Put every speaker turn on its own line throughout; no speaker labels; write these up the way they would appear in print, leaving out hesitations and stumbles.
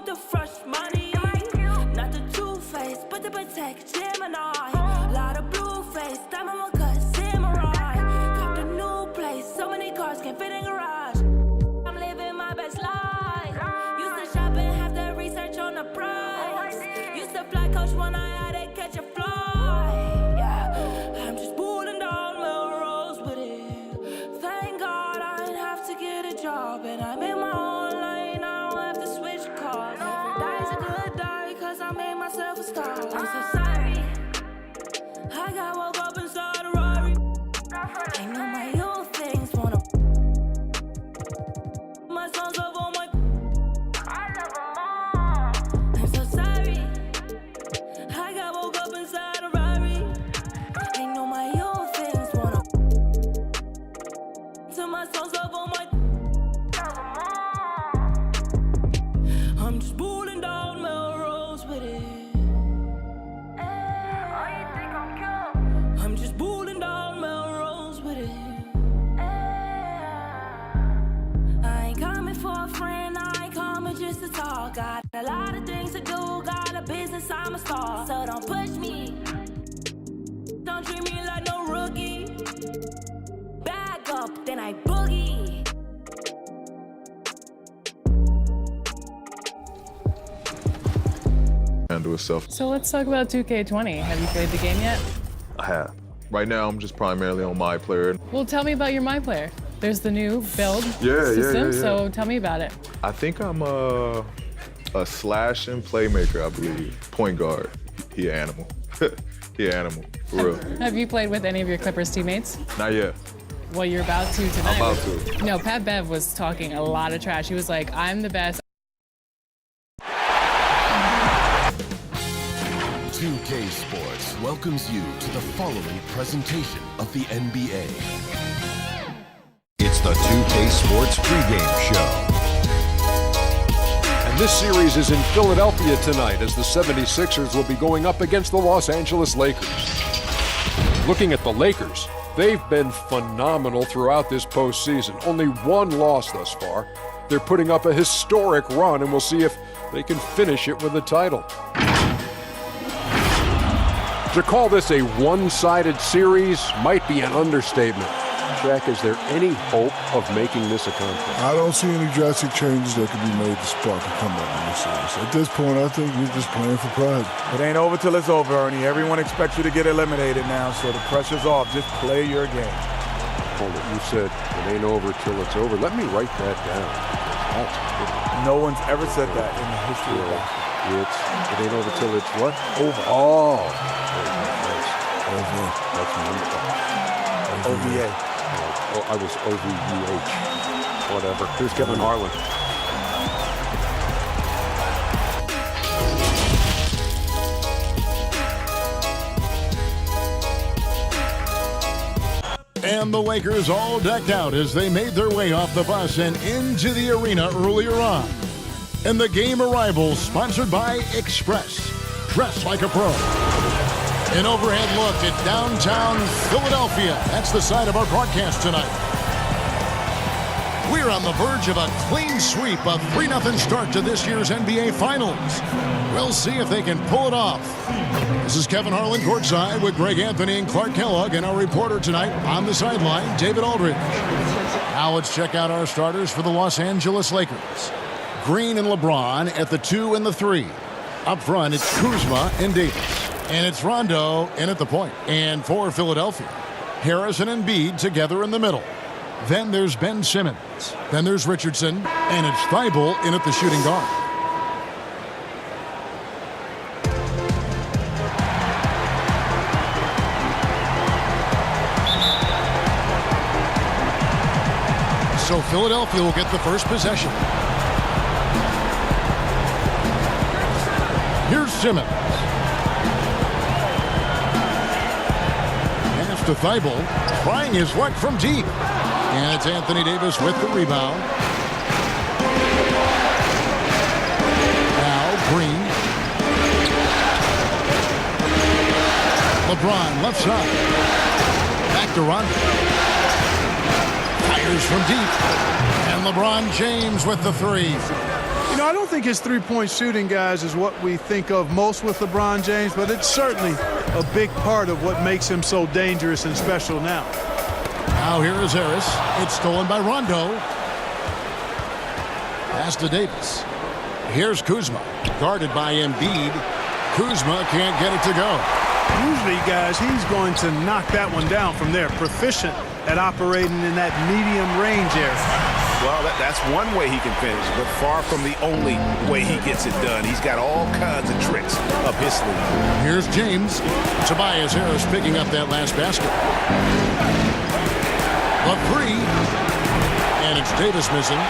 the fresh money. Not the two-face, but the protect Gemini. Lot of blue face, diamond one cut samurai. Copped a new place, so many cars can't fit in garage. I'm living my best life. Used to shop and have to research on the price. Used to fly coach when I had to catch a flight. Yeah, I'm just pulling down Melrose with it. Thank God I didn't have to get a job, and I'm in my own lane. I don't have to switch cars. Every day's a good day, cause I made myself a star. I'm so sorry. I got woke up inside a Rari. Ain't no my old things wanna. My songs over on my. I love them all. I'm so sorry. I got woke up inside a Rari. Ain't no my old things wanna. To my songs over on my. I'm just pulling down Melrose with it. I'm just pulling down Melrose with it. I ain't coming for a friend, I ain't coming just to talk. Got a lot of things to do, got a business, I'm a star. So don't push me, don't treat me like no rookie. Back up, then I boogie.
Handle itself.
So let's talk about 2K20. Have you played the game yet?
I have. Right now, I'm just primarily on my player.
Well, tell me about your My Player. There's the new build system, so tell me about it.
I think I'm a slash and playmaker, I believe. Point guard. He an animal. He an animal, for real.
Have you played with any of your Clippers teammates?
Not yet.
Well, you're about to tonight.
I'm about to.
No, Pat Bev was talking a lot of trash. He was like, I'm the best.
2K Sports welcomes you to the following presentation of the NBA. It's the 2K Sports pregame show.
And this series is in Philadelphia tonight as the 76ers will be going up against the Los Angeles Lakers. Looking at the Lakers, they've been phenomenal throughout this postseason. Only one loss thus far. They're putting up a historic run, and we'll see if they can finish it with a title. To call this a one-sided series might be an understatement. Jack, is there any hope of making this a contest?
I don't see any drastic changes that can be made to spark a comeback in this series. At this point, I think we're just playing for pride.
It ain't over till it's over, Ernie. Everyone expects you to get eliminated now, so the pressure's off. Just play your game.
Hold it. You said it ain't over till it's over. Let me write that down. That's good.
No one's ever said that in the history of basketball.
It ain't over till it's what?
Over.
Oh.
That's
wonderful.
OVA.
Oh, I was OVUH. Whatever. Here's Kevin Harlan.
And the Lakers all decked out as they made their way off the bus and into the arena earlier on. And the game arrivals sponsored by Express. Dress like a pro. An overhead look at downtown Philadelphia. That's the side of our broadcast tonight. We're on the verge of a clean sweep, a 3-0 start to this year's NBA Finals. We'll see if they can pull it off. This is Kevin Harlan courtside with Greg Anthony and Clark Kellogg, and our reporter tonight on the sideline, David Aldridge. Now let's check out our starters for the Los Angeles Lakers. Green and LeBron at the 2 and the 3. Up front, it's Kuzma and Davis. And it's Rondo in at the point. And for Philadelphia, Harrison and Embiid together in the middle. Then there's Ben Simmons. Then there's Richardson. And it's Thibault in at the shooting guard. So Philadelphia will get the first possession. Here's Simmons. Pass to Thibault, trying his luck from deep. And it's Anthony Davis with the rebound. Now Green. LeBron left side. Back to Rondo. Fires from deep. And LeBron James with the 3.
You know,
I don't think his three-point shooting, guys, is what we think of most with LeBron James, but it's certainly a big part of what makes him so dangerous and special now.
Now here is Harris. It's stolen by Rondo. Pass to Davis. Here's Kuzma, guarded by Embiid. Kuzma can't get it to go.
Usually, guys, he's going to knock that one down from there. Proficient at operating in that medium range area.
Well, that's one way he can finish, but far from the only way he gets it done. He's got all kinds of tricks up his sleeve.
Here's James. Tobias Harris picking up that last basket. The three. And it's Davis missing.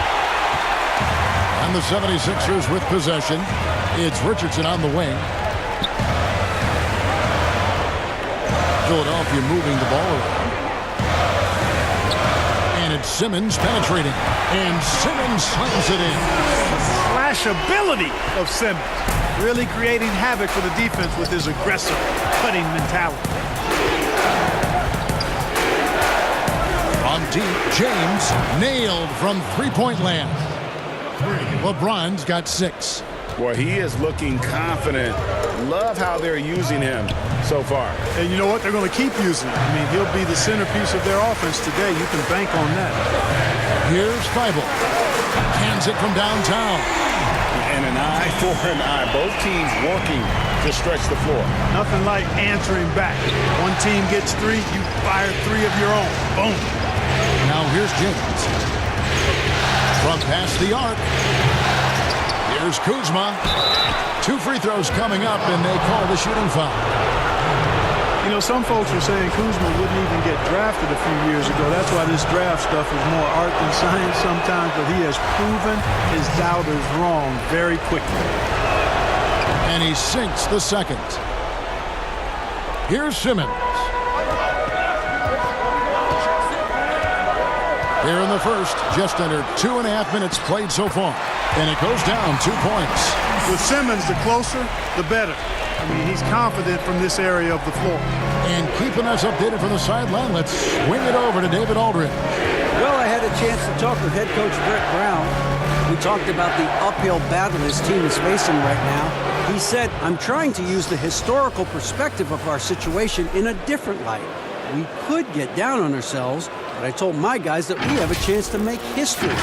And the 76ers with possession. It's Richardson on the wing. Philadelphia moving the ball around. And it's Simmons penetrating. And Simmons slams it in.
Flashability of Simmons. Really creating havoc for the defense with his aggressive cutting mentality.
From deep, James nailed from three-point land. LeBron's got 6.
Boy, he is looking confident. Love how they're using him so far.
And you know what? They're going to keep using him. I mean, he'll be the centerpiece of their offense today. You can bank on that.
Here's Feibel. Hands it from downtown.
And an eye for an eye. Both teams working to stretch the floor.
Nothing like answering back. One team gets 3, you fire 3 of your own. Boom.
Now here's James. From past the arc. Here's Kuzma. 2 free throws coming up, and they call the shooting foul.
You know, some folks were saying Kuzma wouldn't even get drafted a few years ago. That's why this draft stuff is more art than science sometimes, but he has proven his doubters wrong very quickly.
And he sinks the second. Here's Simmons. Here in the first, just under 2.5 minutes played so far. And it goes down 2 points.
With Simmons, the closer, the better. I mean, he's confident from this area of the floor.
And keeping us updated from the sideline, let's swing it over to David Aldridge.
Well, I had a chance to talk with head coach Brett Brown. We talked about the uphill battle his team is facing right now. He said, I'm trying to use the historical perspective of our situation in a different light. We could get down on ourselves, but I told my guys that we have a chance to make history.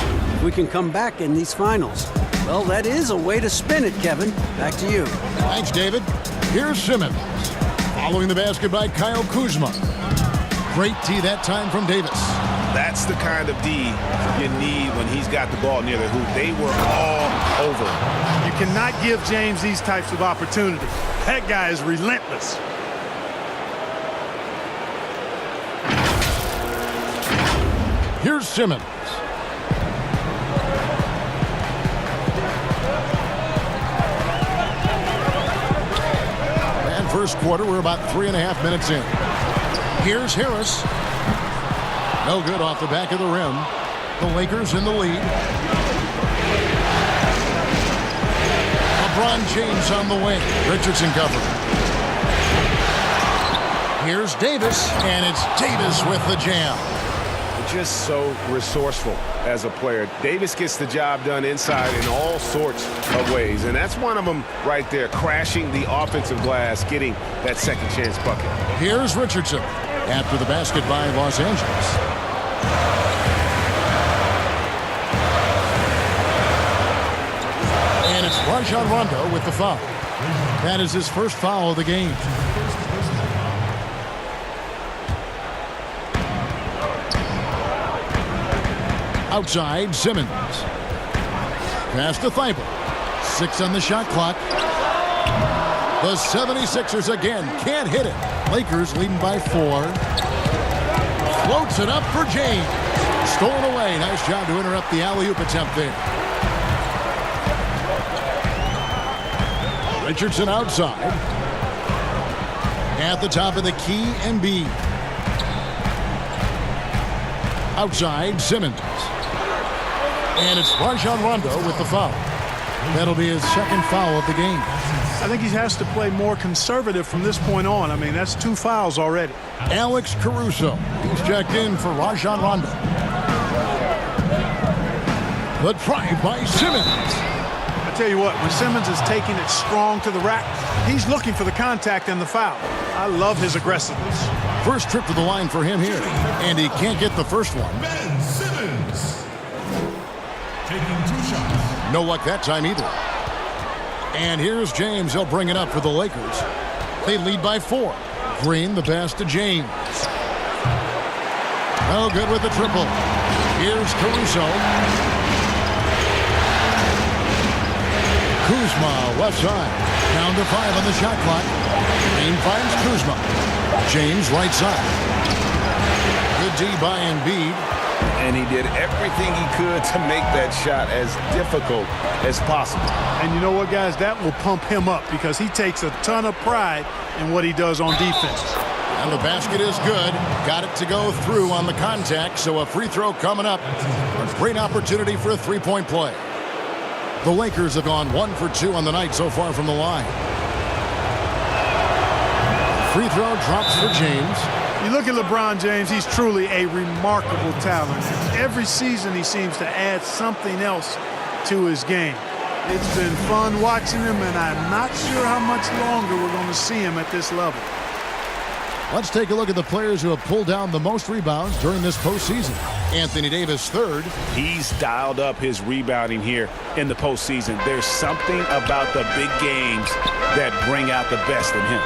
We can come back in these finals. Well, that is a way to spin it, Kevin. Back to you.
Thanks, David. Here's Simmons. Following the basket by Kyle Kuzma. Great D that time from Davis.
That's the kind of D you need when he's got the ball near the hoop. They were all over.
You cannot give James these types of opportunities. That guy is relentless.
Here's Simmons. And first quarter, we're about 3.5 minutes in. Here's Harris. No good off the back of the rim. The Lakers in the lead. LeBron James on the wing. Richardson covered. Here's Davis, and it's Davis with the jam.
Just so resourceful as a player. Davis gets the job done inside in all sorts of ways, and that's one of them right there, crashing the offensive glass, getting that second chance bucket.
Here's Richardson after the basket by Los Angeles. And it's Rajon Rondo with the foul. That is his first foul of the game. Outside, Simmons. Pass to Feibel. 6 on the shot clock. The 76ers again can't hit it. Lakers leading by 4. Floats it up for James. Stolen away. Nice job to interrupt the alley-oop attempt there. Richardson outside. At the top of the key, Embiid. Outside, Simmons. And it's Rajon Rondo with the foul. That'll be his second foul of the game.
I think he has to play more conservative from this point on. I mean, that's 2 fouls already.
Alex Caruso. He's checked in for Rajon Rondo. The drive by Simmons.
tell you what, when Simmons is taking it strong to the rack, he's looking for the contact and the foul. I love his aggressiveness.
First trip to the line for him here, and he can't get the first one.
Ben Simmons taking 2 shots.
No luck that time either. And here's James. He'll bring it up for the Lakers. They lead by 4. Green, the pass to James. No good with the triple. Here's Caruso. Kuzma, left side. Down to 5 on the shot clock. Green finds Kuzma. James, right side. Good D by Embiid.
And he did everything he could to make that shot as difficult as possible.
And you know what, guys? That will pump him up because he takes a ton of pride in what he does on defense.
And the basket is good. Got it to go through on the contact, so a free throw coming up. A great opportunity for a three-point play. The Lakers have gone 1 for 2 on the night so far from the line. Free throw drops for James.
You look at LeBron James, he's truly a remarkable talent. Every season he seems to add something else to his game. It's been fun watching him, and I'm not sure how much longer we're going to see him at this level.
Let's take a look at the players who have pulled down the most rebounds during this postseason. Anthony Davis, 3rd.
He's dialed up his rebounding here in the postseason. There's something about the big games that bring out the best in him.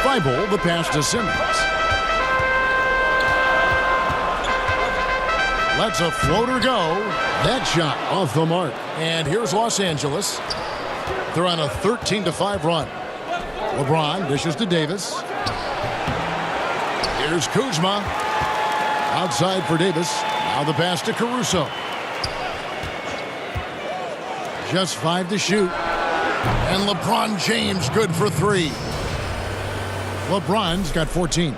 Thibault, the pass to Simmons. Lets a floater go. That shot off the mark. And here's Los Angeles. They're on a 13-5 run. LeBron dishes to Davis. Here's Kuzma. Outside for Davis. Now the pass to Caruso. Just 5 to shoot. And LeBron James good for 3. LeBron's got 14.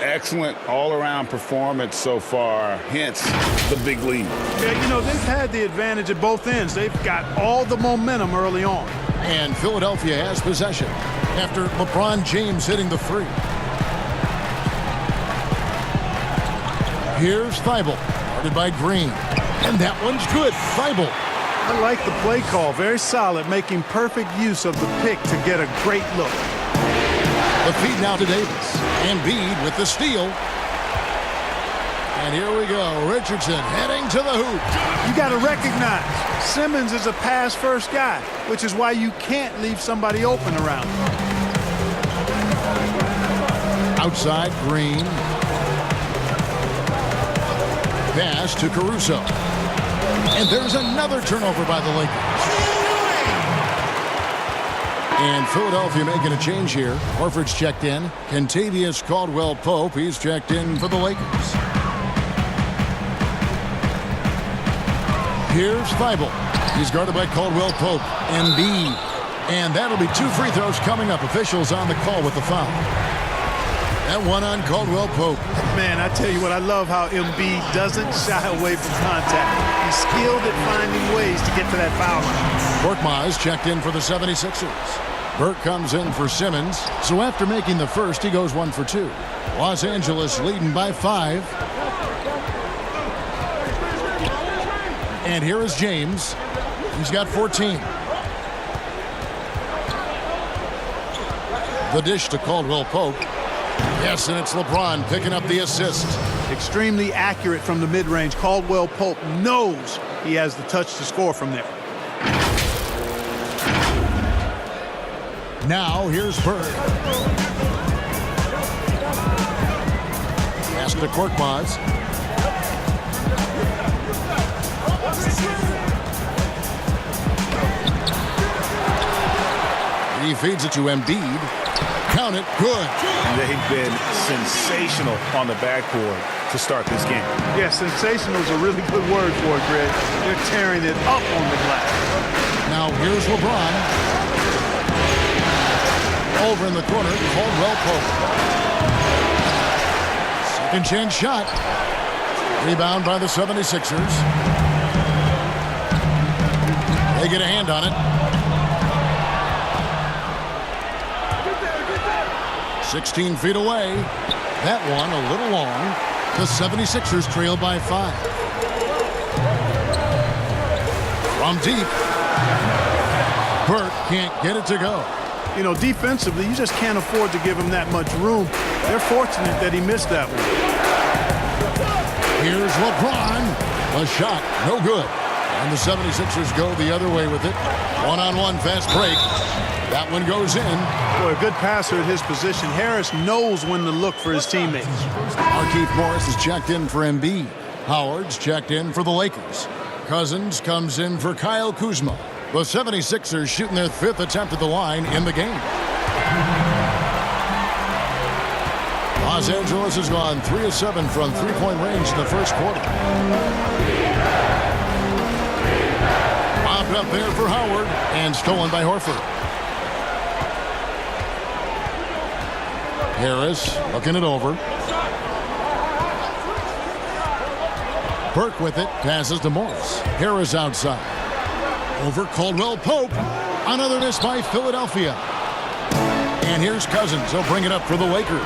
Excellent all-around performance so far, hence the big lead.
Yeah, you know, they've had the advantage at both ends. They've got all the momentum early on.
And Philadelphia has possession after LeBron James hitting the 3. Here's Thibault, guarded by Green. And that one's good. Thibault.
I like the play call. Very solid, making perfect use of the pick to get a great look.
The feed now to Davis. Embiid with the steal. And here we go. Richardson heading to the hoop.
You got to recognize Simmons is a pass-first guy, which is why you can't leave somebody open around him.
Outside, Green. Pass to Caruso. And there's another turnover by the Lakers. And Philadelphia making a change here. Horford's checked in. Kentavious Caldwell-Pope, he's checked in for the Lakers. Here's Thibault. He's guarded by Caldwell-Pope. Embiid. And that'll be 2 free throws coming up. Officials on the call with the foul. That one on Caldwell-Pope.
Man, I tell you what, I love how Embiid doesn't shy away from contact. He's skilled at finding ways to get to that foul line.
Korkmaz checked in for the 76ers. Burke comes in for Simmons. So after making the first, he goes 1 for 2. Los Angeles leading by 5. And here is James. He's got 14. The dish to Caldwell-Pope. Yes, and it's LeBron picking up the assist.
Extremely accurate from the mid-range. Caldwell-Pope knows he has the touch to score from there.
Now here's Burke. Pass to Korkmaz. He feeds it to Embiid. Count it. Good.
They've been sensational on the backboard to start this game.
Yeah, sensational is a really good word for it, Greg. They're tearing it up on the glass.
Now here's LeBron. Over in the corner, Caldwell-Pope. Second chance shot. Rebound by the 76ers. They get a hand on it. 16 feet away. That one a little long. The 76ers trail by 5. From deep. Burke can't get it to go.
You know, defensively, you just can't afford to give him that much room. They're fortunate that he missed that one.
Here's LeBron. A shot, no good. And the 76ers go the other way with it. One-on-one fast break. That one goes in.
Boy, a good passer at his position. Harris knows when to look for his teammates.
Markieff Morris is checked in for Embiid. Howard's checked in for the Lakers. Cousins comes in for Kyle Kuzma. The 76ers shooting their 5th attempt at the line in the game. Los Angeles has gone 3 of 7 from three-point range in the first quarter. Bobbed up there for Howard and stolen by Horford. Harris looking it over. Burke with it, passes to Morris. Harris outside. Over Caldwell Pope. Another miss by Philadelphia. And here's Cousins. He'll bring it up for the Lakers.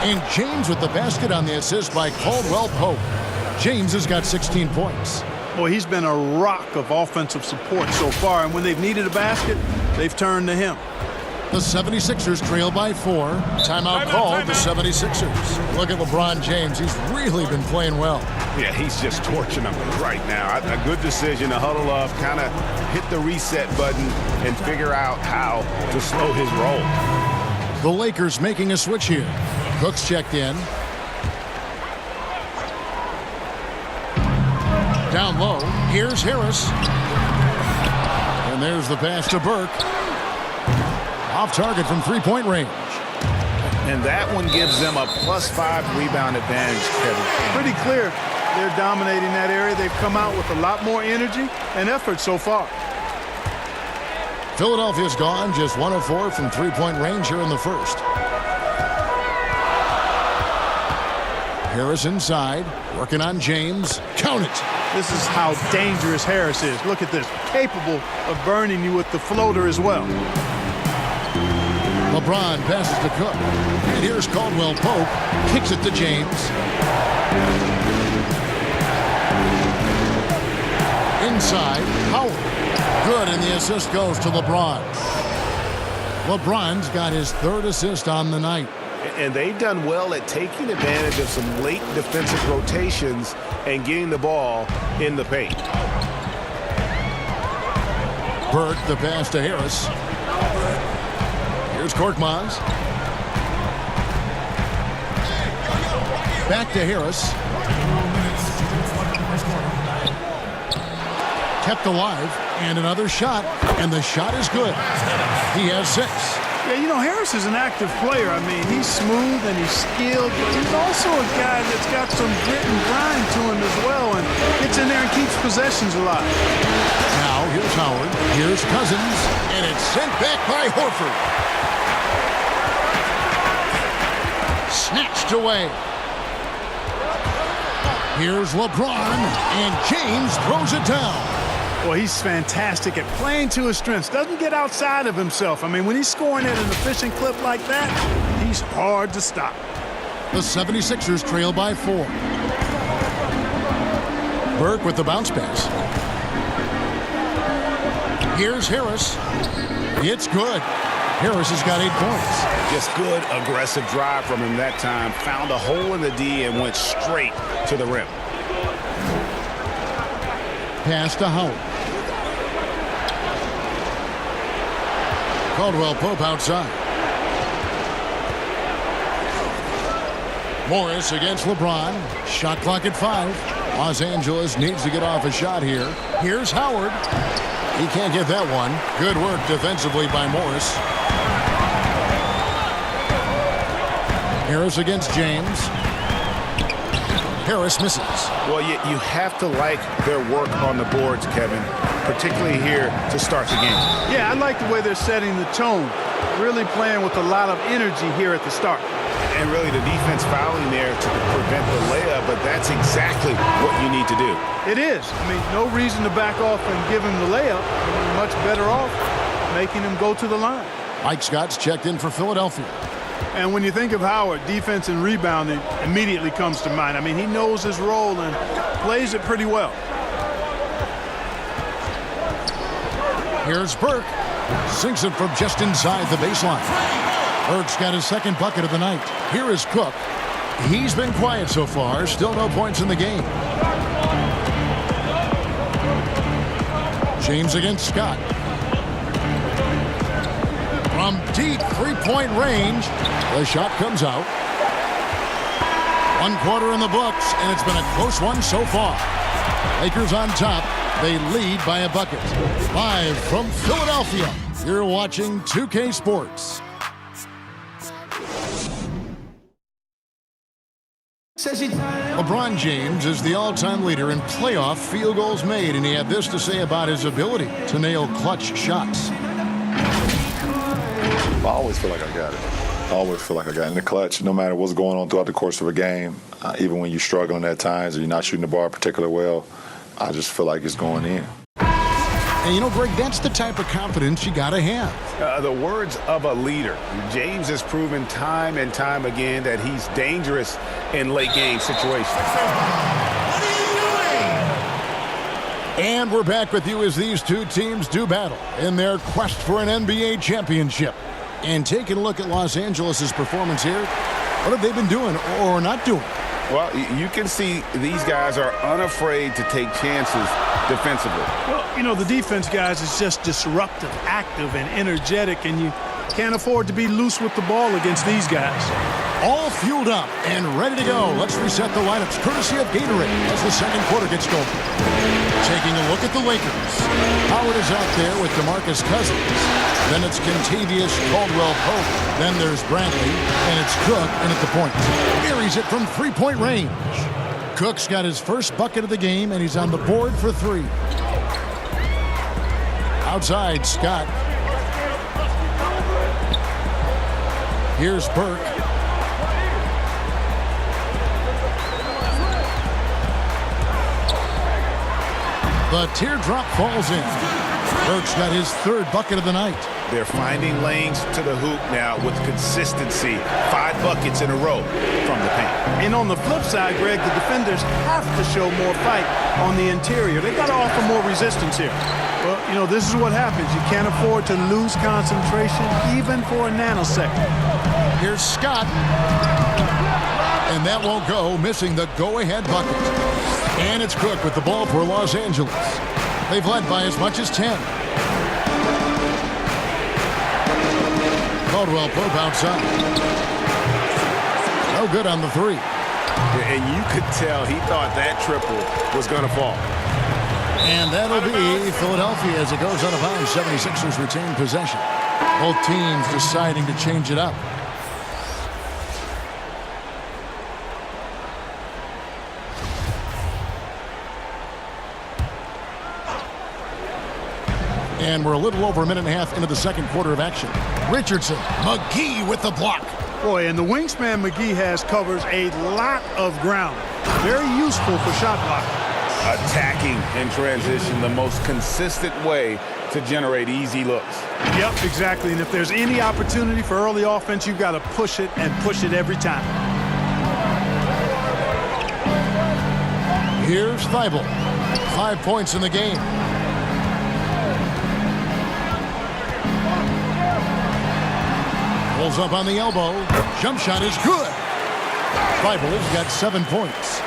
And James with the basket on the assist by Caldwell Pope. James has got 16 points.
Boy, he's been a rock of offensive support so far, and when they've needed a basket, they've turned to him.
The 76ers trail by 4. Timeout called the 76ers. Look at LeBron James. He's really been playing well.
Yeah, he's just torching them right now. A good decision to huddle up, kind of hit the reset button, and figure out how to slow his roll.
The Lakers making a switch here. Cook's checked in. Down low, here's Harris. And there's the pass to Burke. Off target from three-point range.
And that one gives them a +5 rebound advantage, Kevin.
Pretty clear they're dominating that area. They've come out with a lot more energy and effort so far.
Philadelphia's gone just 1 of 4 from three-point range here in the first. Harris inside, working on James. Count it.
This is how dangerous Harris is. Look at this. Capable of burning you with the floater as well.
LeBron passes to Cook. And here's Caldwell Pope. Kicks it to James. Inside, Howard. Good, and the assist goes to LeBron. LeBron's got his 3rd assist on the night.
And they've done well at taking advantage of some late defensive rotations and getting the ball in the paint.
Burke, the pass to Harris. Here's Korkmaz. Back to Harris. Kept alive, and another shot, and the shot is good. He has 6.
Yeah, you know, Harris is an active player. I mean, he's smooth and he's skilled, but he's also a guy that's got some grit and grind to him as well, and gets in there and keeps possessions alive.
Now, here's Howard. Here's Cousins, and it's sent back by Horford. Snatched away. Here's LeBron, and James throws it down.
Well, he's fantastic at playing to his strengths. Doesn't get outside of himself. I mean, when he's scoring at an efficient clip like that, he's hard to stop.
The 76ers trail by 4. Burke with the bounce pass. Here's Harris. It's good. Harris has got 8 points.
Just good, aggressive drive from him that time. Found a hole in the D and went straight to the rim.
Pass to Howard. Caldwell Pope outside. Morris against LeBron. Shot clock at 5. Los Angeles needs to get off a shot here. Here's Howard. He can't get that one. Good work defensively by Morris. Harris against James. Harris misses.
Well, you have to like their work on the boards, Kevin, particularly here to start the game.
Yeah, I like the way they're setting the tone. Really playing with a lot of energy here at the start.
And really the defense fouling there to prevent the layup, but that's exactly what you need to do.
It is. I mean, no reason to back off and give him the layup. You're much better off making him go to the line.
Mike Scott's checked in for Philadelphia.
And when you think of Howard, defense and rebounding immediately comes to mind. I mean, he knows his role and plays it pretty well.
Here's Burke. Sinks it from just inside the baseline. Burke's got his second bucket of the night. Here is Cook. He's been quiet so far. Still no points in the game. James against Scott. From deep three-point range, the shot comes out. 1 quarter in the books, and it's been a close one so far. Lakers on top. They lead by a bucket. Live from Philadelphia, you're watching 2K Sports. LeBron James is the all-time leader in playoff field goals made, and he had this to say about his ability to nail clutch shots.
I always feel like I got it. I always feel like I got it in the clutch, no matter what's going on throughout the course of a game. Even when you're struggling at times or you're not shooting the ball particularly well, I just feel like it's going in.
And you know, Greg, that's the type of confidence you got to have.
The words of a leader. James has proven time and time again that he's dangerous in late game situations.
What are you doing? And we're back with you as these two teams do battle in their quest for an NBA championship. And taking a look at Los Angeles' performance here, what have they been doing or not doing?
Well, you can see these guys are unafraid to take chances defensively.
Well, you know, the defense, guys, is just disruptive, active, and energetic, and you can't afford to be loose with the ball against these guys.
All fueled up and ready to go. Let's reset the lineups courtesy of Gatorade as the second quarter gets going. Taking a look at the Lakers. Howard is out there with DeMarcus Cousins. Then it's Kentavious Caldwell-Pope. Then there's Bradley, and it's Cook in at the point. Buries it from three-point range. Cook's got his first bucket of the game, and he's on the board for three. Outside, Scott. Here's Burke. The teardrop falls in. Burke's got his third bucket of the night.
They're finding lanes to the hoop now with consistency. 5 buckets in a row from the paint.
And on the flip side, Greg, the defenders have to show more fight on the interior. They got to offer more resistance here. Well, you know, this is what happens. You can't afford to lose concentration even for a nanosecond.
Here's Scott. And that won't go, missing the go-ahead bucket. And it's Cook with the ball for Los Angeles. They've led by as much as 10. Caldwell-Pope outside. No good on the three.
And you could tell he thought that triple was going to fall.
And that'll be Philadelphia as it goes out of bounds. 76ers retain possession. Both teams deciding to change it up. And we're a little over a minute and a half into the second quarter of action. Richardson, McGee with the block.
Boy, and the wingspan McGee has covers a lot of ground. Very useful for shot blocking.
Attacking in transition, the most consistent way to generate easy looks.
Yep, exactly. And if there's any opportunity for early offense, you've got to push it and push it every time.
Here's Thibault. 5 points in the game. Pulls up on the elbow. Jump shot is good. Thibault's got 7 points.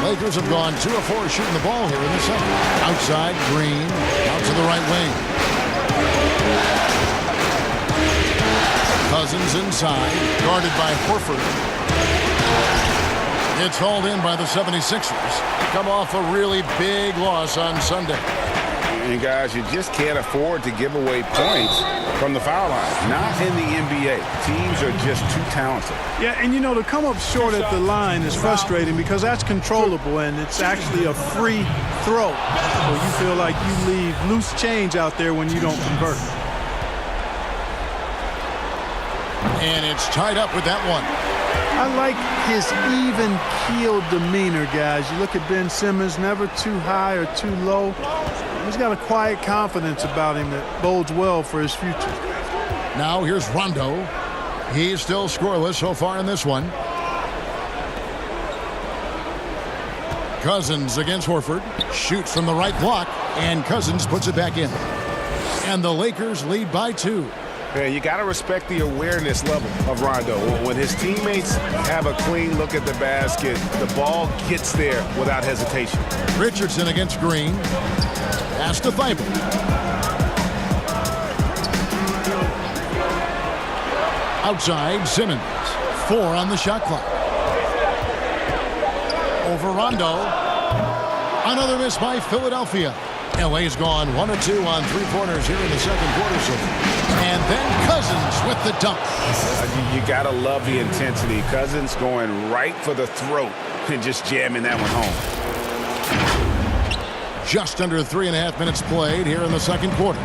Lakers have gone 2 of 4 shooting the ball here in the second. Outside, Green. Out to the right wing. Cousins inside. Guarded by Horford. It's hauled in by the 76ers. Come off a really big loss on Sunday.
And guys, you just can't afford to give away points from the foul line. Not in the NBA. Teams are just too talented.
Yeah, and you know, to come up short at the line is frustrating because that's controllable and it's actually a free throw. So you feel like you leave loose change out there when you don't convert.
And it's tied up with that one.
I like his even-keeled demeanor, guys. You look at Ben Simmons, never too high or too low. He's got a quiet confidence about him that bodes well for his future.
Now here's Rondo. He's still scoreless so far in this one. Cousins against Horford. Shoots from the right block, and Cousins puts it back in. And the Lakers lead by 2.
Yeah, you got to respect the awareness level of Rondo. When his teammates have a clean look at the basket, the ball gets there without hesitation.
Richardson against Green. Pass to Thibault. Outside, Simmons. 4 on the shot clock. Over Rondo. Another miss by Philadelphia. LA's gone 1 of 2 on 3-pointers here in the second quarter. So. And then Cousins with the dunk.
You got to love the intensity. Cousins going right for the throat and just jamming that one home.
Just under 3.5 minutes played here in the second quarter.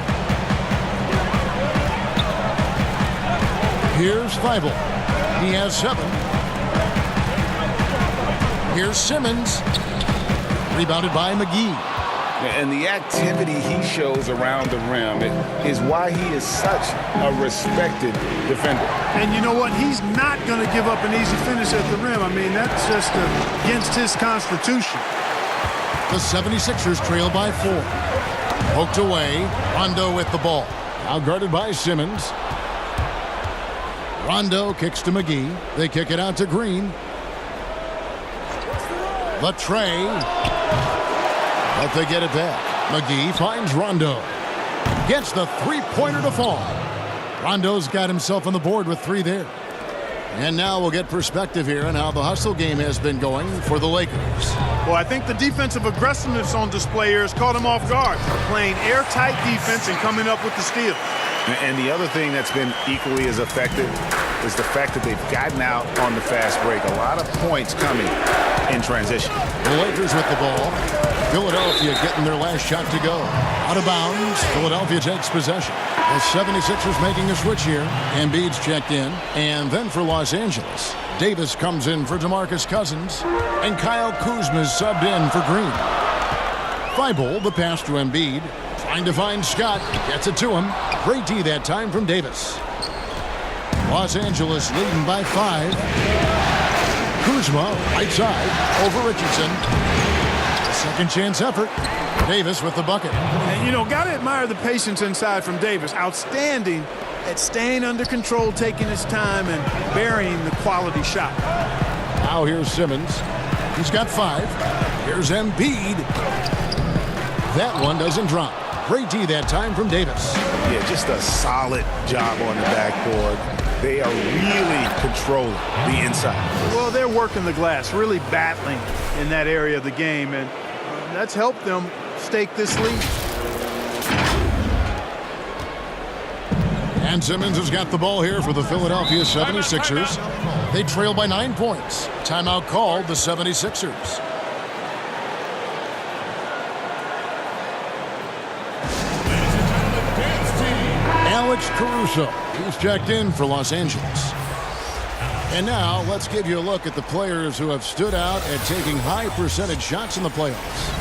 Here's Thibault. He has 7. Here's Simmons. Rebounded by McGee.
And the activity he shows around the rim is why he is such a respected defender.
And you know what? He's not going to give up an easy finish at the rim. I mean, that's just against his constitution.
The 76ers trail by 4. Poked away. Rondo with the ball. Now guarded by Simmons. Rondo kicks to McGee. They kick it out to Green. The tray. But they get it back. McGee finds Rondo. Gets the three-pointer to fall. Rondo's got himself on the board with 3 there. And now we'll get perspective here on how the hustle game has been going for the Lakers.
Well, I think the defensive aggressiveness on display here has caught him off guard. Playing airtight defense and coming up with the steal.
And the other thing that's been equally as effective is the fact that they've gotten out on the fast break. A lot of points coming in transition.
The Lakers with the ball. Philadelphia getting their last shot to go. Out of bounds. Philadelphia takes possession. The 76ers making a switch here. Embiid's checked in. And then for Los Angeles, Davis comes in for DeMarcus Cousins. And Kyle Kuzma's subbed in for Green. Thibault, the pass to Embiid. Trying to find Scott. Gets it to him. Great D that time from Davis. Los Angeles leading by 5. Kuzma, right side, over Richardson. Second chance effort. Davis with the bucket.
And, you know, got to admire the patience inside from Davis. Outstanding at staying under control, taking his time, and burying the quality shot.
Now here's Simmons. He's got 5. Here's Embiid. That one doesn't drop. Great D that time from Davis.
Yeah, just a solid job on the backboard. They are really controlling the inside.
Well, they're working the glass, really battling in that area of the game, and that's helped them stake this lead.
And Simmons has got the ball here for the Philadelphia 76ers. They trail by 9 points. Timeout called the 76ers. Alex Caruso. He's checked in for Los Angeles. And now let's give you a look at the players who have stood out at taking high percentage shots in the playoffs.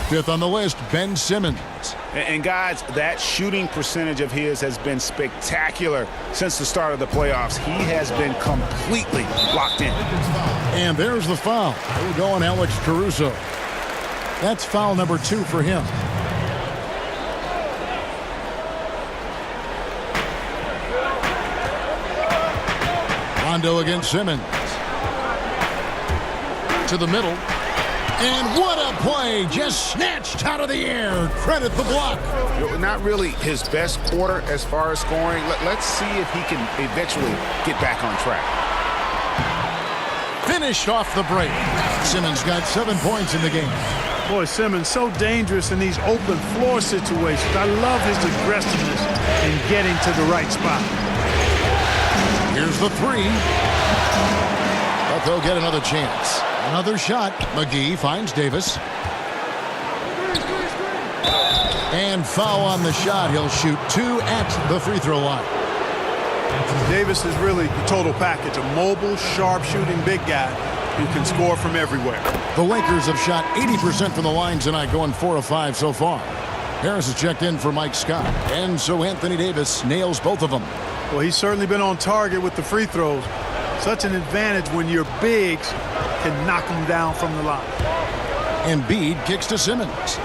5th on the list, Ben Simmons.
And guys, that shooting percentage of his has been spectacular since the start of the playoffs. He has been completely locked in.
And there's the foul. We're going Alex Caruso. That's foul number 2 for him. Rondo against Simmons. To the middle. And what a play! Just snatched out of the air. Credit the block.
Not really his best quarter as far as scoring. Let's see if he can eventually get back on track.
Finished off the break. Simmons got 7 points in the game.
Boy, Simmons so dangerous in these open floor situations. I love his aggressiveness in getting to the right spot.
Here's the 3. But they'll get another chance. Another shot. McGee finds Davis. And foul on the shot. He'll shoot 2 at the free throw line.
Davis is really the total package. A mobile, sharp-shooting big guy who can score from everywhere.
The Lakers have shot 80% from the line tonight, going 4 of 5 so far. Harris has checked in for Mike Scott. And so Anthony Davis nails both of them.
Well, he's certainly been on target with the free throws. Such an advantage when your bigs can knock them down from the line.
Embiid kicks to Simmons.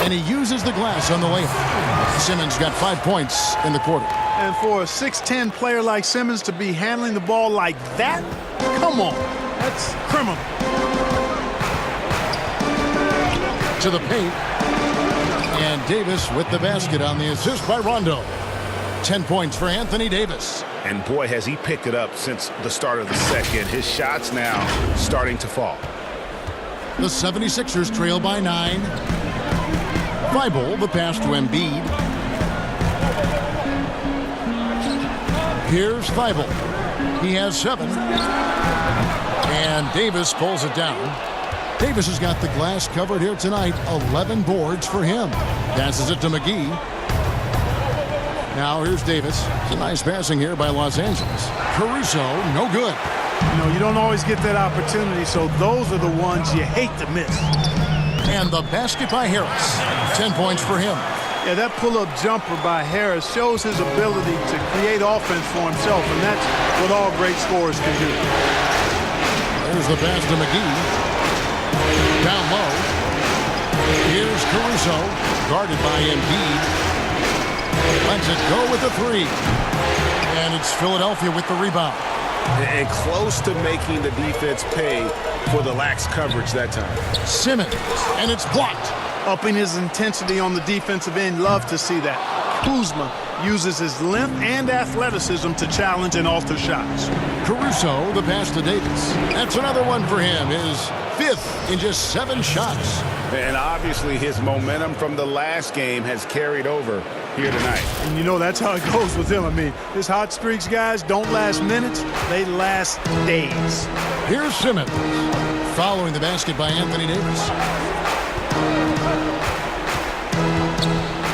And he uses the glass on the layup. Simmons got 5 points in the quarter.
And for a 6'10 player like Simmons to be handling the ball like that, come on, that's criminal.
To the paint. And Davis with the basket on the assist by Rondo. 10 points for Anthony Davis.
And boy, has he picked it up since the start of the second. His shots now starting to fall.
The 76ers trail by 9. Thibault, the pass to Embiid. Here's Thibault. He has 7. And Davis pulls it down. Davis has got the glass covered here tonight. 11 boards for him. Passes it to McGee. Now here's Davis. It's a nice passing here by Los Angeles. Caruso, no good.
You know, you don't always get that opportunity, so those are the ones you hate to miss.
And the basket by Harris. 10 points for him.
Yeah, that pull-up jumper by Harris shows his ability to create offense for himself, and that's what all great scorers can do.
There's the pass to McGee. Down low. Here's Caruso, guarded by Embiid. Lets it go with the 3. And it's Philadelphia with the rebound.
And close to making the defense pay for the lax coverage that time.
Simmons, and it's blocked.
Upping his intensity on the defensive end, love to see that. Kuzma uses his length and athleticism to challenge and alter shots.
Caruso, the pass to Davis. That's another one for him, his 5th in just 7 shots.
And obviously his momentum from the last game has carried over here tonight.
And you know that's how it goes with him. I mean, his hot streaks, guys, don't last minutes, they last days.
Here's Simmons, following the basket by Anthony Davis.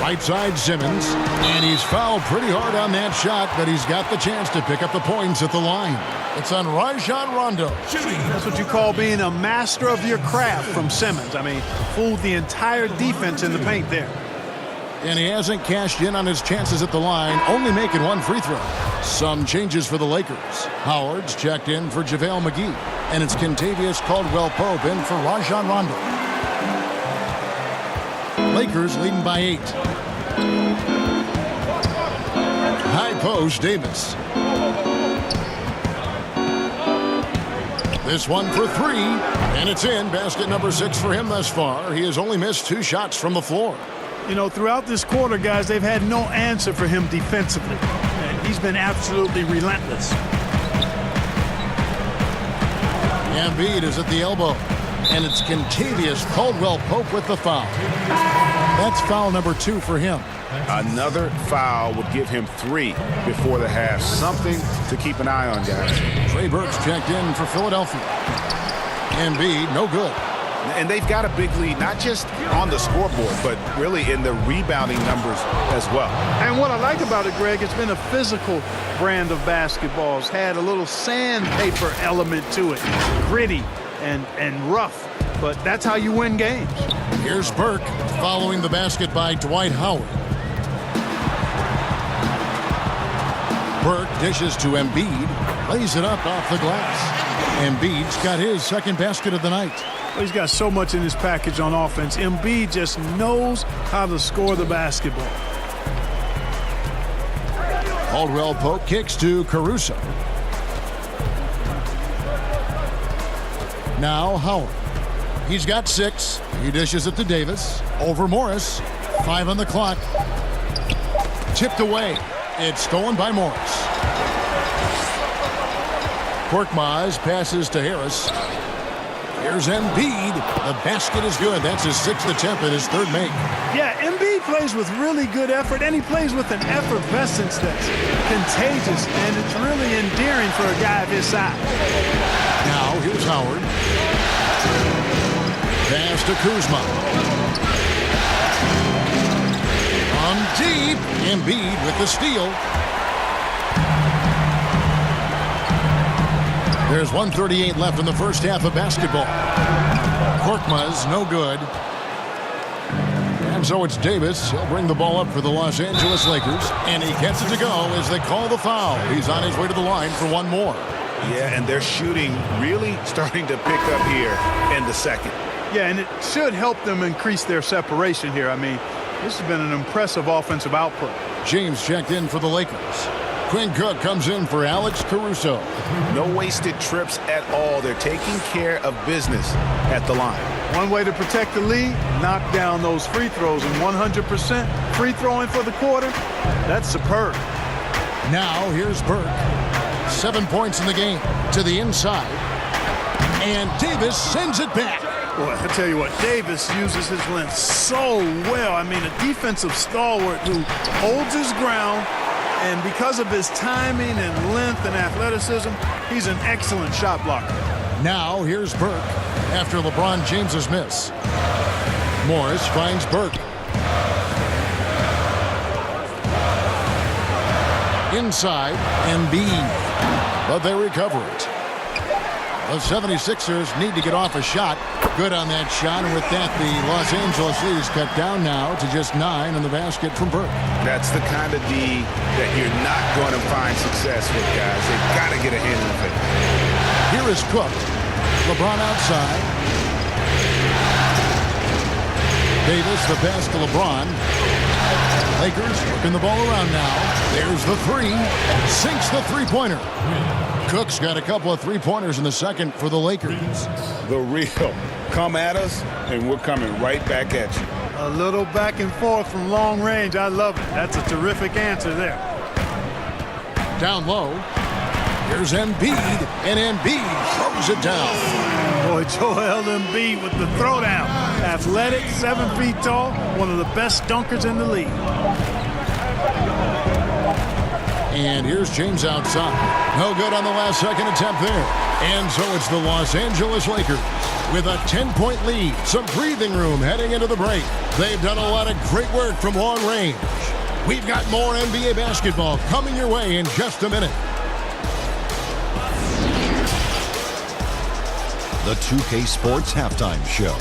Right side Simmons, and he's fouled pretty hard on that shot, but he's got the chance to pick up the points at the line. It's on Rajon Rondo.
That's what you call being a master of your craft from Simmons. I mean, fooled the entire defense in the paint there.
And he hasn't cashed in on his chances at the line, only making 1 free throw. Some changes for the Lakers. Howard's checked in for JaVale McGee, and it's Kentavious Caldwell-Pope in for Rajon Rondo. Lakers leading by 8. High post, Davis. This one for 3, and it's in. Basket number 6 for him thus far. He has only missed 2 shots from the floor.
You know, throughout this quarter, guys, they've had no answer for him defensively. He's been absolutely relentless.
Embiid is at the elbow, and it's Kentavious Caldwell-Pope with the foul. That's foul number 2 for him.
Another foul would give him 3 before the half. Something to keep an eye on, guys.
Trey Burks checked in for Philadelphia. Embiid, no good.
And they've got a big lead, not just on the scoreboard, but really in the rebounding numbers as well.
And what I like about it, Greg, it's been a physical brand of basketball. It's had a little sandpaper element to it. Gritty and rough, but that's how you win games.
Here's Burke following the basket by Dwight Howard. Burke dishes to Embiid, lays it up off the glass. Embiid's got his 2nd basket of the night.
Well, he's got so much in his package on offense. Embiid just knows how to score the basketball.
Caldwell-Pope kicks to Caruso. Now Howard. He's got 6. He dishes it to Davis. Over Morris. 5 on the clock. Tipped away. It's stolen by Morris. Korkmaz passes to Harris. Here's Embiid. The basket is good. That's his 6th attempt and his 3rd make.
Yeah, Embiid plays with really good effort, and he plays with an effervescence that's contagious, and it's really endearing for a guy of his size.
Now, here's Howard. Pass to Kuzma. On deep. Embiid with the steal. There's 1:38 left in the first half of basketball. Korkmaz, no good. And so it's Davis. He'll bring the ball up for the Los Angeles Lakers. And he gets it to go as they call the foul. He's on his way to the line for 1 more.
Yeah, and their shooting really starting to pick up here in the second.
Yeah, and it should help them increase their separation here. I mean, this has been an impressive offensive output.
James checked in for the Lakers. Quinn Cook comes in for Alex Caruso.
No wasted trips at all. They're taking care of business at the line.
One way to protect the lead, knock down those free throws, and 100% free throwing for the quarter, that's superb.
Now here's Burke. 7 points in the game to the inside. And Davis sends it back.
Boy, I tell you what, Davis uses his length so well. I mean, a defensive stalwart who holds his ground, and because of his timing and length and athleticism, he's an excellent shot blocker.
Now here's Burke after LeBron James's miss. Morris finds Burke. Inside, Embiid, but they recover it. The 76ers need to get off a shot. Good on that shot, and with that, the Los Angeles lead is cut down now to just 9 in the basket from Burke.
That's the kind of D that you're not going to find success with, guys. They've got to get a handle of it.
Here is Cook. LeBron outside. Davis, the pass to LeBron. Lakers working the ball around now. There's the three. Sinks the three-pointer. Cook's got a couple of three-pointers in the second for the Lakers.
The real. Come at us, and we're coming right back at you.
A little back and forth from long range. I love it. That's a terrific answer there.
Down low. Here's Embiid, and Embiid throws it down.
Boy, Joel Embiid with the throwdown. Athletic, 7 feet tall, one of the best dunkers in the league.
And here's James outside. No good on the last second attempt there. And so it's the Los Angeles Lakers with a 10-point lead. Some breathing room heading into the break. They've done a lot of great work from long range. We've got more NBA basketball coming your way in just a minute.
The 2K Sports Halftime Show.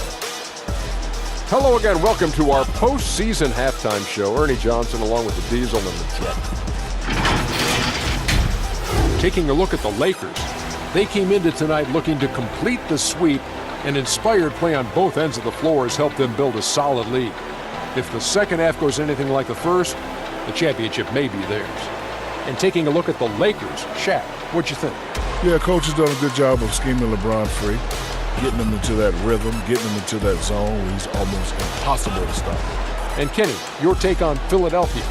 Hello again. Welcome to our postseason halftime show. Ernie Johnson along with the Diesel and the Jet. Taking a look at the Lakers, they came into tonight looking to complete the sweep, and inspired play on both ends of the floor has helped them build a solid lead. If the second half goes anything like the first, the championship may be theirs. And taking a look at the Lakers, Shaq, what'd you think?
Yeah, coach has done a good job of scheming LeBron free, getting him into that rhythm, getting him into that zone where he's almost impossible to stop.
And Kenny, your take on Philadelphia?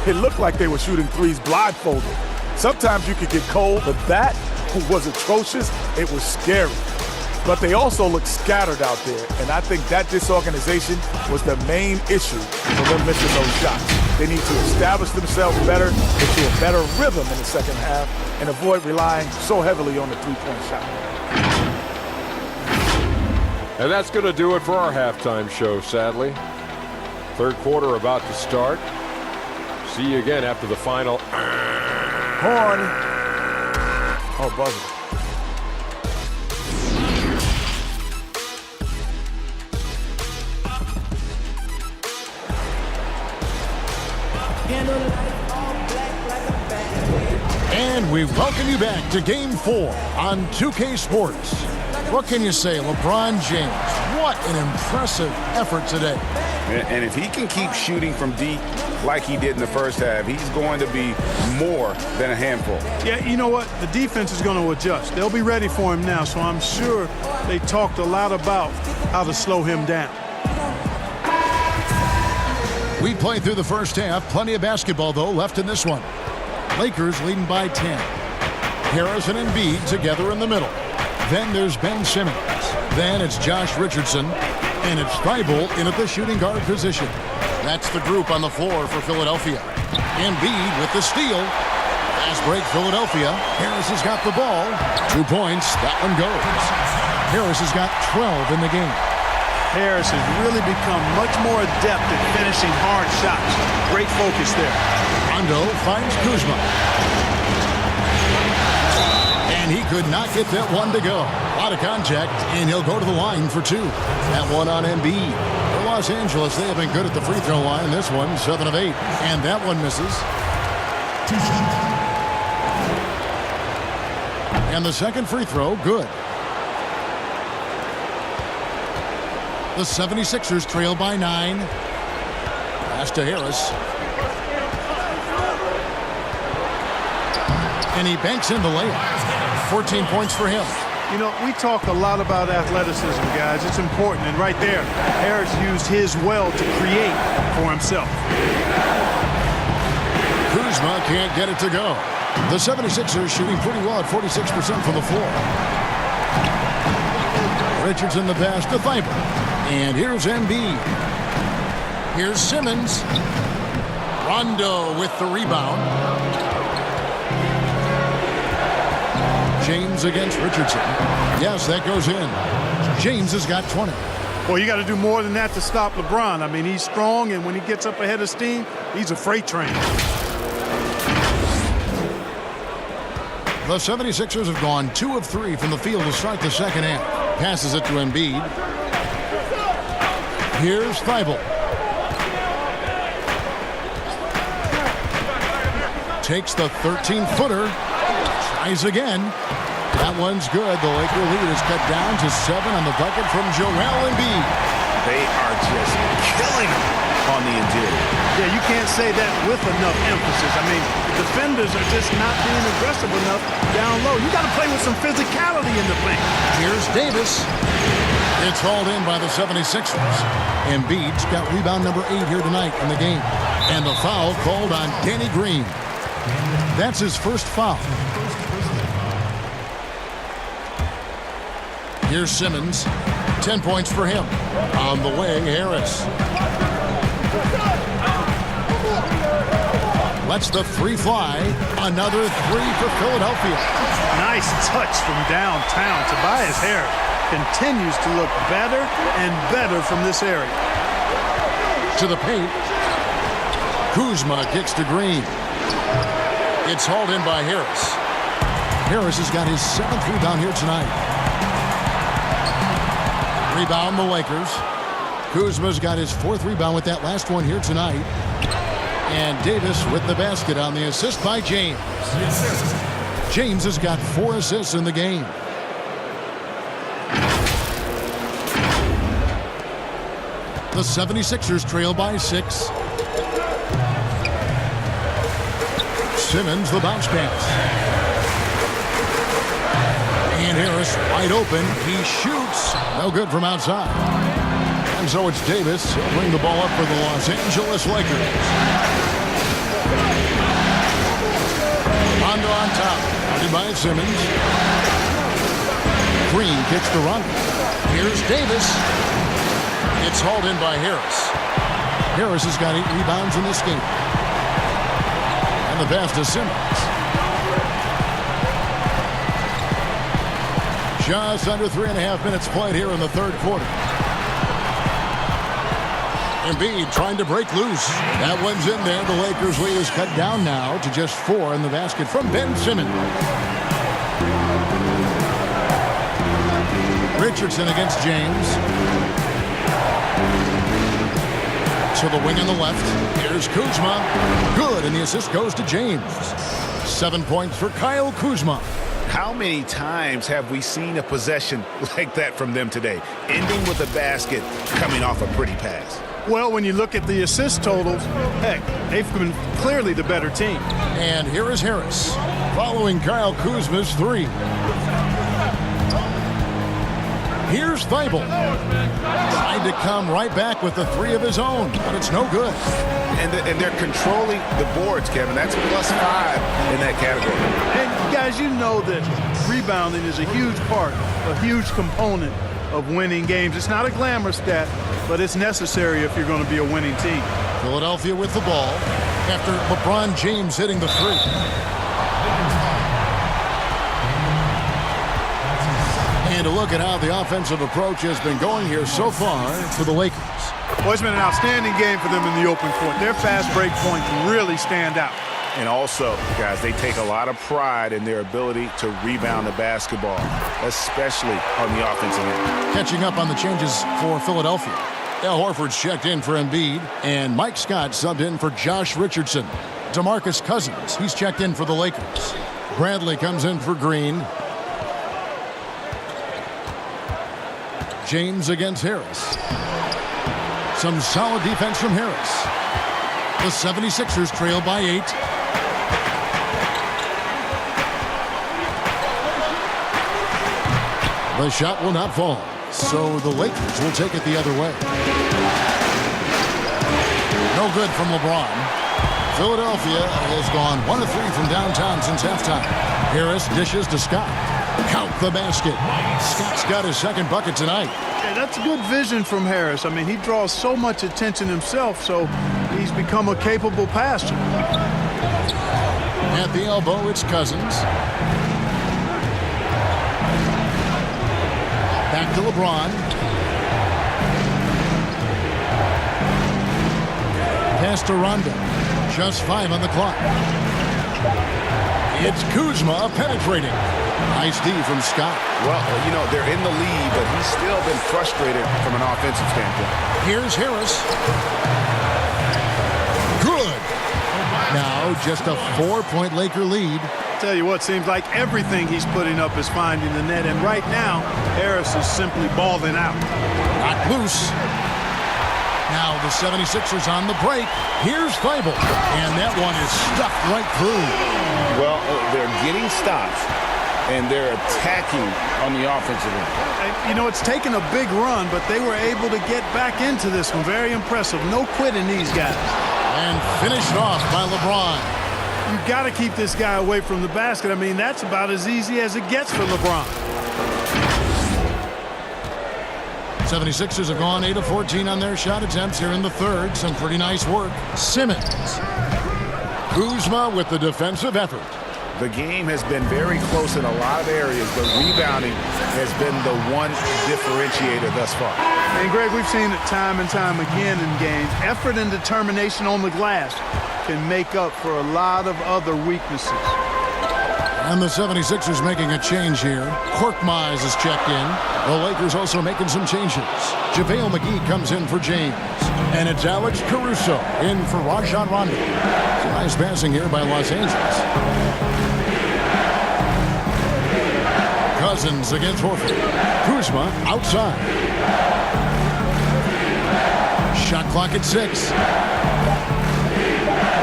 It looked like they were shooting threes blindfolded. Sometimes you could get cold, but that was atrocious. It was scary. But they also looked scattered out there, and I think that disorganization was the main issue for them missing those shots. They need to establish themselves better, into a better rhythm in the second half, and avoid relying so heavily on the three-point shot.
And that's going to do it for our halftime show, sadly. Third quarter about to start. See you again after the final.
Horn. Oh, buzzer.
And we welcome you back to Game 4 on 2K Sports. What can you say, LeBron James? What an impressive effort today.
And if he can keep shooting from deep like he did in the first half, he's going to be more than a handful.
Yeah, you know what? The defense is going to adjust. They'll be ready for him now, so I'm sure they talked a lot about how to slow him down.
We played through the first half. Plenty of basketball, though, left in this one. Lakers leading by 10. Harris and Embiid together in the middle. Then there's Ben Simmons. Then it's Josh Richardson. And it's Thibault in at the shooting guard position. That's the group on the floor for Philadelphia. Embiid with the steal. Fast break Philadelphia. Harris has got the ball. 2 points. That one goes. Harris has got 12 in the game.
Harris has really become much more adept at finishing hard shots. Great focus there.
Rondo finds Kuzma. And he could not get that one to go. A lot of contact, and he'll go to the line for 2. That one on Embiid. For Los Angeles, they have been good at the free throw line. This one, 7 of 8. And that one misses. And the second free throw, good. The 76ers trail by 9. Pass to Harris. And he banks in the layup. 14 points for him.
You know, we talk a lot about athleticism, guys. It's important. And right there, Harris used his well to create for himself.
Kuzma can't get it to go. The 76ers shooting pretty well at 46% from the floor. Richardson the pass to Thibault. And here's Embiid. Here's Simmons. Rondo with the rebound. James against Richardson. Yes, that goes in. James has got 20.
Well, you got to do more than that to stop LeBron. I mean, he's strong, and when he gets up ahead of steam, he's a freight train.
The 76ers have gone 2 of 3 from the field to start the second half. Passes it to Embiid. Here's Thibault. Takes the 13-footer. Tries again. That one's good. The Laker lead is cut down to 7 on the bucket from Joel Embiid.
They are just killing him on the interior.
Yeah, you can't say that with enough emphasis. I mean, defenders are just not being aggressive enough down low. You got to play with some physicality in the paint.
Here's Davis. It's hauled in by the 76ers. Embiid's got rebound number 8 here tonight in the game. And the foul called on Danny Green. That's his first foul. Here's Simmons. 10 points for him. On the way, Harris. Lets the 3 fly. Another 3 for Philadelphia.
Nice touch from downtown. Tobias Harris continues to look better and better from this area.
To the paint. Kuzma kicks to Green. It's hauled in by Harris. Harris has got his 7th rebound here tonight. Rebound the Lakers. Kuzma's got his 4th rebound with that last one here tonight. And Davis with the basket on the assist by James. James has got 4 assists in the game. The 76ers trail by 6. Simmons the bounce pass. And Harris wide open. He shoots. No good from outside. And so it's Davis. He'll bring the ball up for the Los Angeles Lakers. Rondo on top. Guarded by Simmons. Green kicks to Rondo. Here's Davis. It's hauled in by Harris. Harris has got 8 rebounds in this game. And the pass to Simmons. Just under 3.5 minutes played here in the third quarter. Embiid trying to break loose. That one's in there. The Lakers lead is cut down now to just 4 in the basket from Ben Simmons. Richardson against James. To the wing on the left. Here's Kuzma. Good, and the assist goes to James. 7 points for Kyle Kuzma.
How many times have we seen a possession like that from them today? Ending with a basket, coming off a pretty pass.
Well, when you look at the assist totals, heck, they've been clearly the better team.
And here is Harris, following Kyle Kuzma's 3. Here's Thibault. Trying to come right back with the 3 of his own, but it's no good.
And they're controlling the boards, Kevin. That's +5 in that category.
And guys, you know that rebounding is a huge part, a huge component of winning games. It's not a glamour stat, but it's necessary if you're going to be a winning team.
Philadelphia with the ball after LeBron James hitting the 3. And a look at how the offensive approach has been going here so far for the Lakers.
Well, it's been an outstanding game for them in the open court. Their fast break points really stand out.
And also, guys, they take a lot of pride in their ability to rebound the basketball, especially on the offensive end.
Catching up on the changes for Philadelphia. Al Horford's checked in for Embiid, and Mike Scott subbed in for Josh Richardson. DeMarcus Cousins, he's checked in for the Lakers. Bradley comes in for Green. James against Harris. Some solid defense from Harris. The 76ers trail by 8. The shot will not fall, so the Lakers will take it the other way. No good from LeBron. Philadelphia has gone 1 of 3 from downtown since halftime. Harris dishes to Scott. Count the basket. Scott's got his second bucket tonight.
Yeah, that's good vision from Harris. I mean, he draws so much attention himself, so he's become a capable passer.
At the elbow, it's Cousins. Back to LeBron. Pass to Rondo. Just 5 on the clock. It's Kuzma penetrating. Nice D from Scott.
Well, you know, they're in the lead, but he's still been frustrated from an offensive standpoint.
Here's Harris. Good. Now just a 4-point Laker lead.
Tell you what, seems like everything he's putting up is finding the net, and right now, Harris is simply balling out.
Not loose. Now the 76ers on the break. Here's Feibel, and that one is stuffed right through.
Well, they're getting stops, and they're attacking on the offensive end.
You know, it's taken a big run, but they were able to get back into this one. Very impressive. No quitting these guys.
And finished off by LeBron.
You've got to keep this guy away from the basket. I mean, that's about as easy as it gets for LeBron.
76ers have gone 8 of 14 on their shot attempts here in the third. Some pretty nice work. Simmons. Kuzma with the defensive effort.
The game has been very close in a lot of areas, but rebounding has been the one differentiator thus far.
And, Greg, we've seen it time and time again in games. Effort and determination on the glass can make up for a lot of other weaknesses.
And the 76ers making a change here. Korkmaz is checked in. The Lakers also making some changes. JaVale McGee comes in for James. And it's Alex Caruso in for Rajon Rondo. Some nice passing here by Los Angeles. Cousins against Horford. Kuzma outside. Shot clock at 6.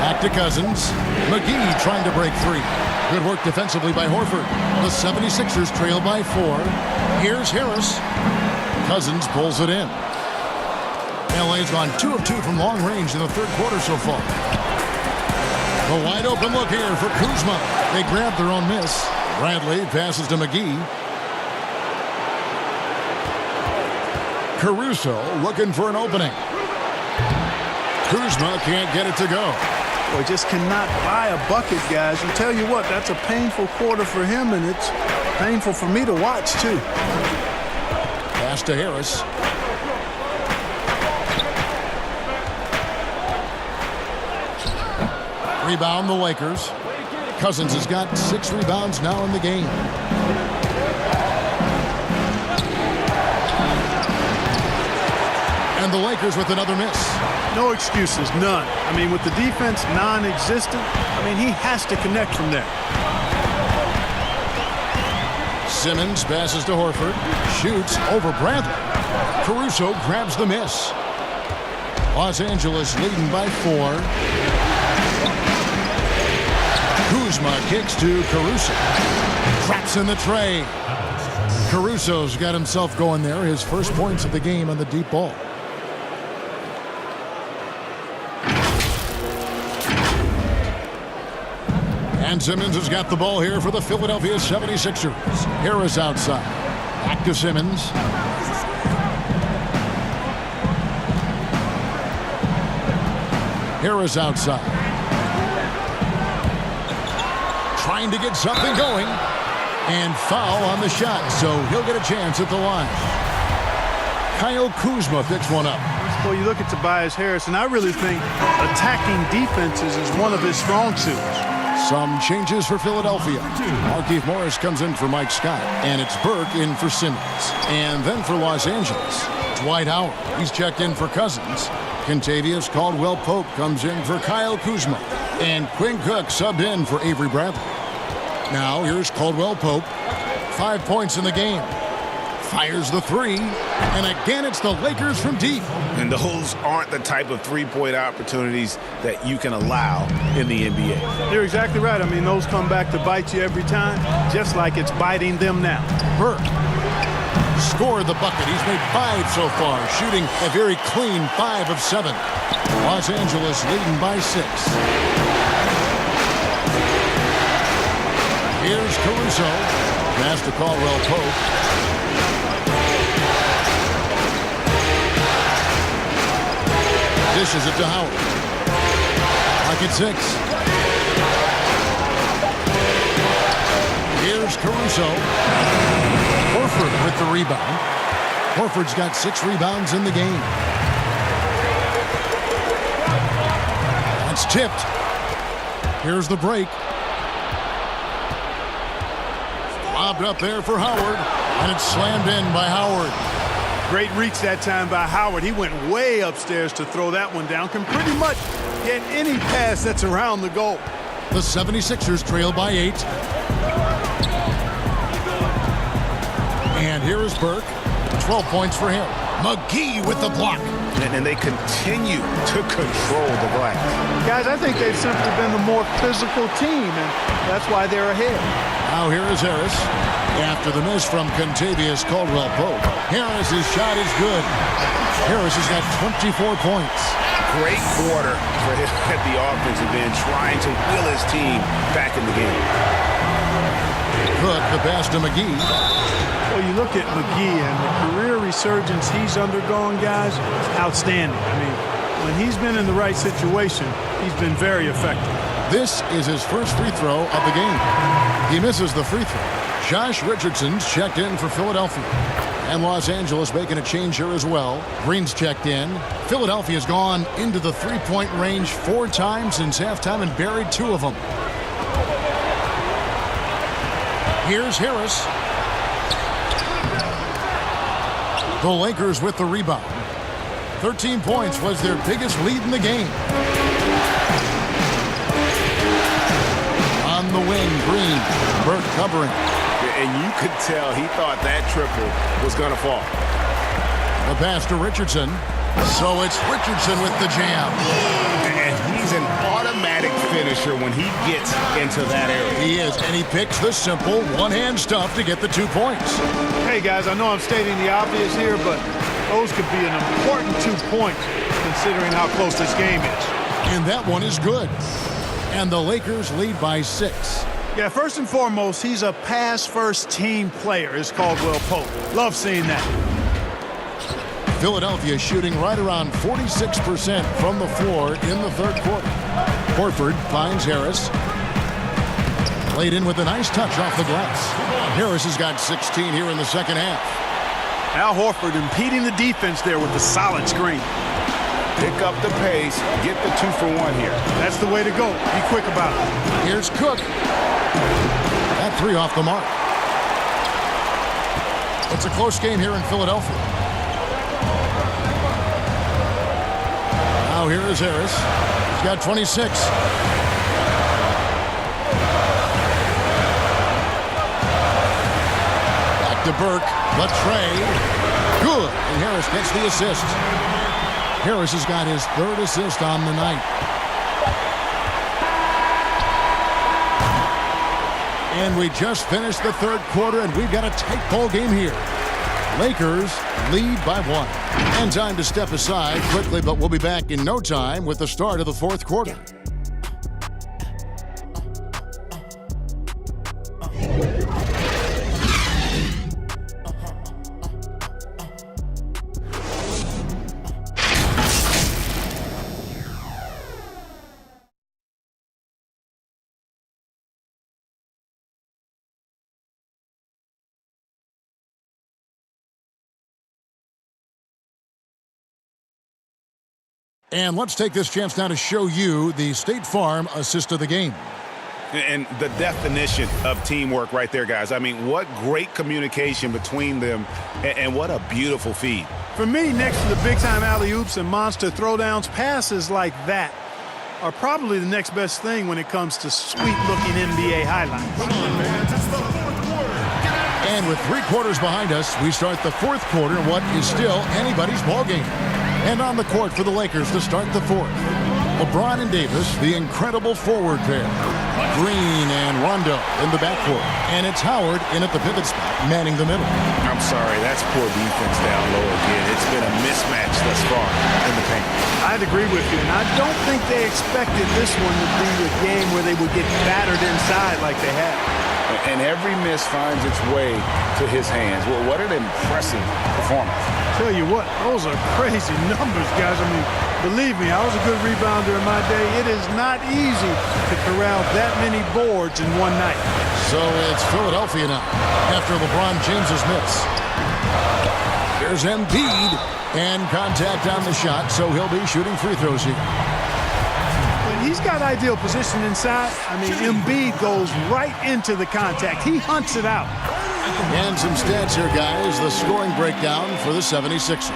Back to Cousins. McGee trying to break 3. Good work defensively by Horford. The 76ers trail by 4. Here's Harris. Cousins pulls it in. L.A.'s gone 2 of 2 from long range in the third quarter so far. A wide open look here for Kuzma. They grab their own miss. Bradley passes to McGee. Caruso looking for an opening. Kuzma can't get it to go.
Boy, just cannot buy a bucket, guys. And tell you what, that's a painful quarter for him, and it's painful for me to watch, too.
Pass to Harris. Rebound the Lakers. Cousins has got 6 rebounds now in the game. And the Lakers with another miss.
No excuses, none. I mean, with the defense non-existent, I mean, he has to connect from there.
Simmons passes to Horford. Shoots over Bradley. Caruso grabs the miss. Los Angeles leading by 4. Kuzma kicks to Caruso. Traps in the tray. Caruso's got himself going there. His first points of the game on the deep ball. And Simmons has got the ball here for the Philadelphia 76ers. Harris outside. Back to Simmons. Harris outside. Trying to get something going. And foul on the shot, so he'll get a chance at the line. Kyle Kuzma picks one up.
Well, you look at Tobias Harris, and I really think attacking defenses is one of his strong suits.
Some changes for Philadelphia. Markieff Morris comes in for Mike Scott, and it's Burke in for Simmons. And then for Los Angeles, Dwight Howard. He's checked in for Cousins. Kentavious Caldwell-Pope comes in for Kyle Kuzma. And Quinn Cook subbed in for Avery Bradley. Now here's Caldwell-Pope. 5 points in the game. Fires the three. And again, it's the Lakers from deep.
And those aren't the type of three-point opportunities that you can allow in the NBA.
You're exactly right. I mean, those come back to bite you every time, just like it's biting them now.
Burke scored the bucket. He's made 5 so far, shooting a very clean 5 of 7. Los Angeles leading by 6. Here's Caruso. Pass to Caldwell Pope. Dishes it to Howard. Pocket 6. Here's Caruso. Horford with the rebound. Horford's got 6 rebounds in the game. That's tipped. Here's the break. Lobbed up there for Howard, and it's slammed in by Howard.
Great reach that time by Howard. He went way upstairs to throw that one down. Can pretty much get any pass that's around the goal.
The 76ers trail by 8. And here is Burke. 12 points for him. McGee with the block.
And they continue to control the glass.
Guys, I think they've simply been the more physical team, and that's why they're ahead.
Now here is Harris. After the miss from Contavious Caldwell-Pope. Harris's shot is good. Harris has got 24 points.
Great quarter for him at the offensive end, trying to will his team back in the game.
Cook, the pass to McGee.
Well, you look at McGee and the career resurgence he's undergone, guys, outstanding. I mean, when he's been in the right situation, he's been very effective.
This is his first free throw of the game. He misses the free throw. Josh Richardson's checked in for Philadelphia. And Los Angeles making a change here as well. Green's checked in. Philadelphia's gone into the three-point range 4 times since halftime and buried 2 of them. Here's Harris. The Lakers with the rebound. 13 points was their biggest lead in the game. On the wing, Green. Burke covering.
And you could tell he thought that triple was going to fall.
The pass to Richardson. So it's Richardson with the jam.
And he's an automatic finisher when he gets into that area.
He is, and he picks the simple one-hand stuff to get the 2 points.
Hey, guys, I know I'm stating the obvious here, but those could be an important 2 points considering how close this game is.
And that one is good. And the Lakers lead by 6.
Yeah, first and foremost, he's a pass-first team player, is Caldwell Pope. Love seeing that.
Philadelphia shooting right around 46% from the floor in the third quarter. Horford finds Harris. Laid in with a nice touch off the glass. Harris has got 16 here in the second half.
Al Horford impeding the defense there with the solid screen.
Pick up the pace, get the 2 for 1 here.
That's the way to go. Be quick about it.
Here's Cook. That 3 off the mark. It's a close game here in Philadelphia. Now here is Harris. He's got 26. Back to Burke. The trade. Good. And Harris gets the assist. Harris has got his 3rd assist on the night. And we just finished the third quarter, and we've got a tight ball game here. Lakers lead by 1. And time to step aside quickly, but we'll be back in no time with the start of the fourth quarter. And let's take this chance now to show you the State Farm assist of the game.
And the definition of teamwork right there, guys. I mean, what great communication between them, and what a beautiful feed.
For me, next to the big-time alley-oops and monster throwdowns, passes like that are probably the next best thing when it comes to sweet-looking NBA highlights.
And with 3 quarters behind us, we start the 4th quarter in what is still anybody's ballgame. And on the court for the Lakers to start the 4th. LeBron and Davis, the incredible forward pair. Green and Rondo in the backcourt. And it's Howard in at the pivot spot, manning the middle.
I'm sorry, that's poor defense down low again. It's been a mismatch thus far in the paint.
I'd agree with you, and I don't think they expected this one to be a game where they would get battered inside like they have.
And every miss finds its way to his hands. Well, what an impressive performance.
Tell you what, those are crazy numbers, guys. I mean, believe me, I was a good rebounder in my day. It is not easy to corral that many boards in one night.
So it's Philadelphia now after LeBron James's miss. There's Embiid and contact on the shot, so he'll be shooting free throws here.
He's got ideal position inside. I mean, Embiid goes right into the contact. He hunts it out.
And some stats here, guys. The scoring breakdown for the 76ers.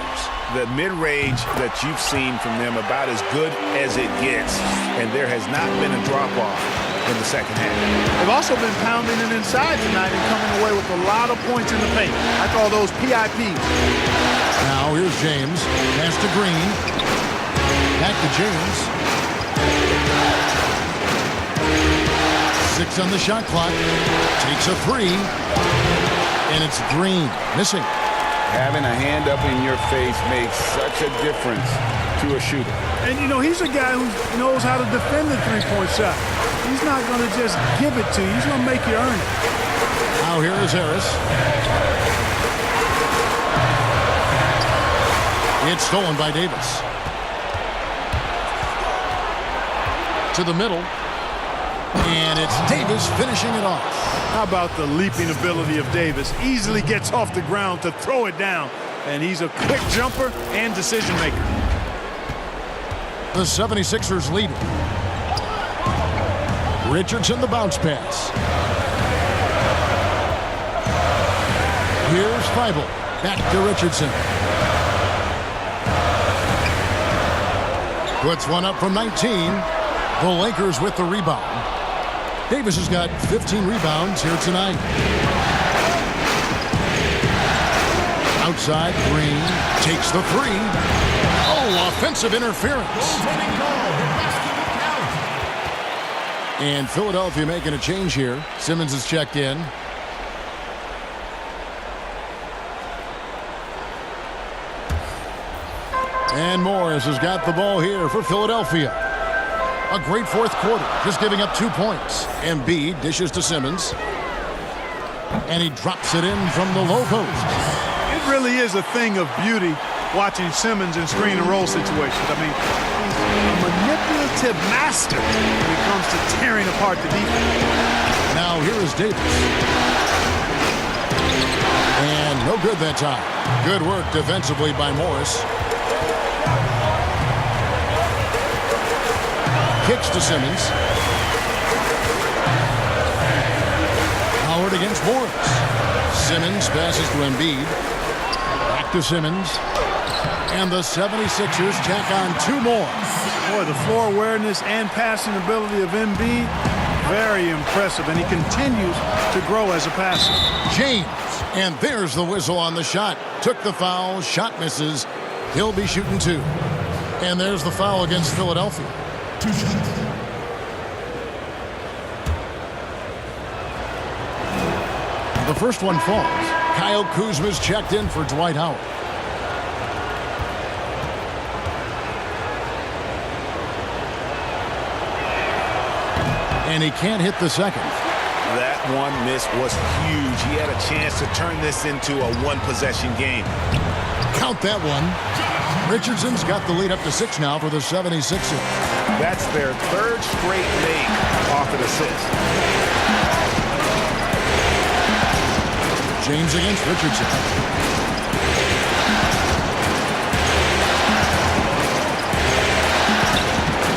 The mid-range that you've seen from them about as good as it gets, and there has not been a drop-off in the second half.
They've also been pounding it inside tonight and coming away with a lot of points in the paint. I call those PIPs.
Now here's James. Pass to Green. Back to James. 6 on the shot clock. Takes a 3. And it's Green. Missing.
Having a hand up in your face makes such a difference to a shooter.
And, you know, he's a guy who knows how to defend the three-point shot. He's not going to just give it to you. He's going to make you earn it.
Now here is Harris. It's stolen by Davis. To the middle. And it's Davis finishing it off.
How about the leaping ability of Davis? Easily gets off the ground to throw it down. And he's a quick jumper and decision maker.
The 76ers lead. Richardson the bounce pass. Here's Feibel. Back to Richardson. Puts one up from 19. The Lakers with the rebound. Davis has got 15 rebounds here tonight. Outside, Green takes the 3. Oh, offensive interference. And Philadelphia making a change here. Simmons is checked in. And Morris has got the ball here for Philadelphia. A great 4th quarter, just giving up 2 points. Embiid dishes to Simmons. And he drops it in from the low post.
It really is a thing of beauty watching Simmons in screen and roll situations. I mean, he's a manipulative master when it comes to tearing apart the defense.
Now here is Davis. And no good that time. Good work defensively by Morris. Kicks to Simmons. Howard against Morris. Simmons passes to Embiid. Back to Simmons. And the 76ers tack on 2 more.
Boy, the floor awareness and passing ability of Embiid, very impressive. And he continues to grow as a passer.
James. And there's the whistle on the shot. Took the foul. Shot misses. He'll be shooting 2. And there's the foul against Philadelphia.
2 shots.
The first one falls. Kyle Kuzma's checked in for Dwight Howard. And he can't hit the second.
That one miss was huge. He had a chance to turn this into a 1-possession game.
Count that one. Richardson's got the lead up to 6 now for the 76ers.
That's their 3rd straight make off an assist.
James against Richardson.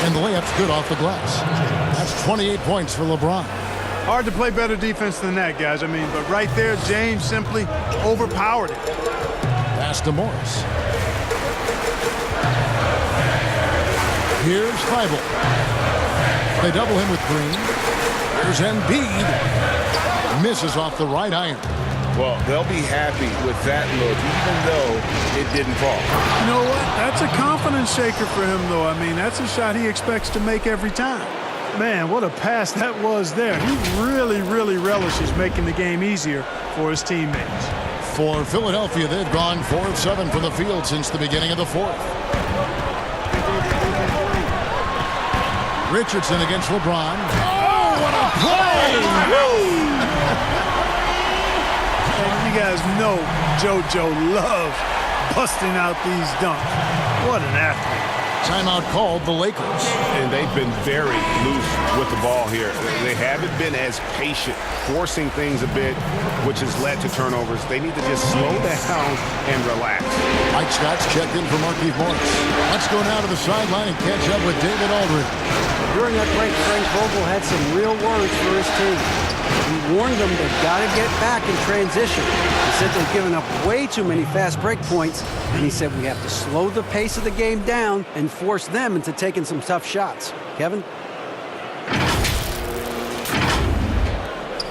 And the layup's good off the glass. That's 28 points for LeBron.
Hard to play better defense than that, guys. I mean, but right there, James simply overpowered it.
Pass to Morris. Here's Feibel. They double him with Green. There's Embiid. Misses off the right iron.
Well, they'll be happy with that look, even though it didn't fall.
You know what? That's a confidence shaker for him, though. I mean, that's a shot he expects to make every time. Man, what a pass that was there. He really, really relishes making the game easier for his teammates.
For Philadelphia, they've gone 4 of 7 from the field since the beginning of the fourth. Richardson against LeBron. Oh, what a play!
And you guys know JoJo loves busting out these dunks. What an athlete.
Timeout called the Lakers.
And they've been very loose with the ball here. They haven't been as patient, forcing things a bit, which has led to turnovers. They need to just slow down and relax.
Mike Scott's checked in for Markieff Morris. Let's go now to the sideline and catch up with David Aldridge.
During that break, Frank Vogel had some real words for his team. He warned them they've got to get back in transition. He said they've given up way too many fast break points, and he said we have to slow the pace of the game down and force them into taking some tough shots. Kevin?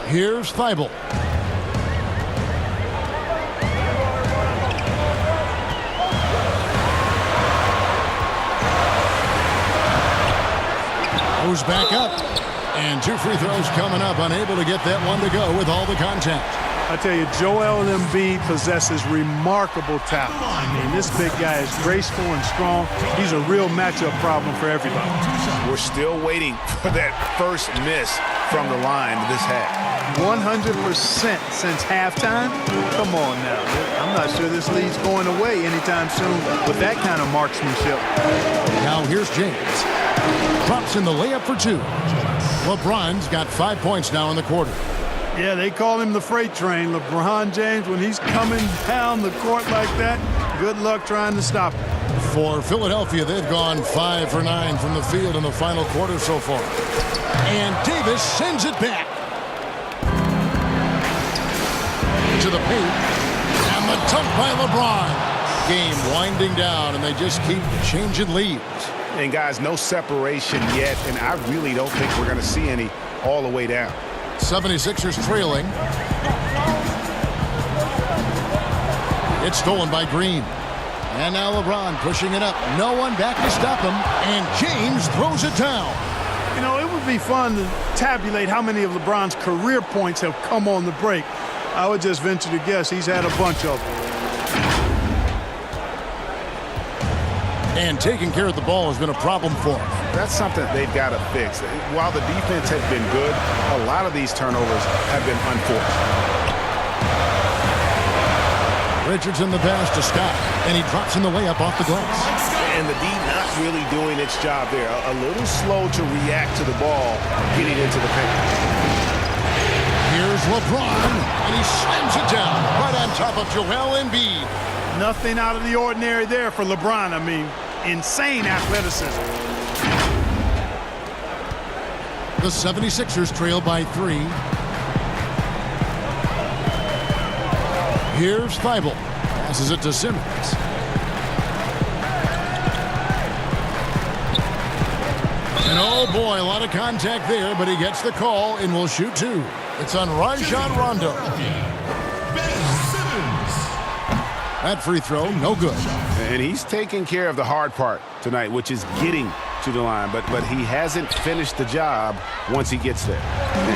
Here's Thibault. Goes back up. And 2 free throws coming up. Unable to get that one to go with all the contact.
I tell you, Joel Embiid possesses remarkable talent. I mean, this big guy is graceful and strong. He's a real matchup problem for everybody.
We're still waiting for that first miss from the line this half.
100% since halftime? Come on now. I'm not sure this lead's going away anytime soon with that kind of marksmanship.
Now here's James. Drops in the layup for 2. LeBron's got 5 points now in the quarter.
Yeah, they call him the freight train. LeBron James, when he's coming down the court like that, good luck trying to stop him.
For Philadelphia, they've gone 5 for 9 from the field in the final quarter so far. And Davis sends it back. To the paint. And the dunk by LeBron. Game winding down, and they just keep changing leads.
And guys, no separation yet, and I really don't think we're going to see any all the way down.
76ers trailing. It's stolen by Green. And now LeBron pushing it up. No one back to stop him. And James throws it down.
You know, it would be fun to tabulate how many of LeBron's career points have come on the break. I would just venture to guess he's had a bunch of them.
And taking care of the ball has been a problem for him.
That's something they've got to fix. While the defense has been good, a lot of these turnovers have been unforced.
Richardson the pass to Scott, and he drops in the layup off the glass.
And the D not really doing its job there. A little slow to react to the ball getting into the paint.
Here's LeBron, and he slams it down right on top of Joel Embiid.
Nothing out of the ordinary there for LeBron. I mean, insane athleticism.
The 76ers trail by 3. Here's Thibault. Passes it to Simmons. And oh boy, a lot of contact there, but he gets the call and will shoot 2. It's on Rajon Rondo. That free throw, no good.
And he's taking care of the hard part tonight, which is getting to the line. But he hasn't finished the job once he gets there.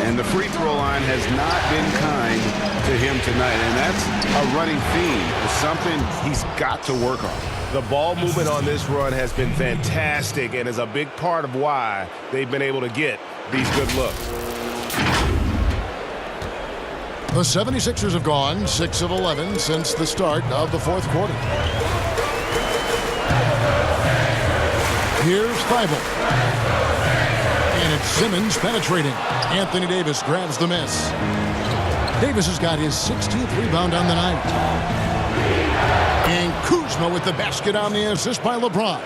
And the free throw line has not been kind to him tonight. And that's a running theme. It's something he's got to work on. The ball movement on this run has been fantastic and is a big part of why they've been able to get these good looks.
The 76ers have gone 6 of 11 since the start of the fourth quarter. Here's Thibault. And it's Simmons penetrating. Anthony Davis grabs the miss. Davis has got his 16th rebound on the night. And Kuzma with the basket on the assist by LeBron.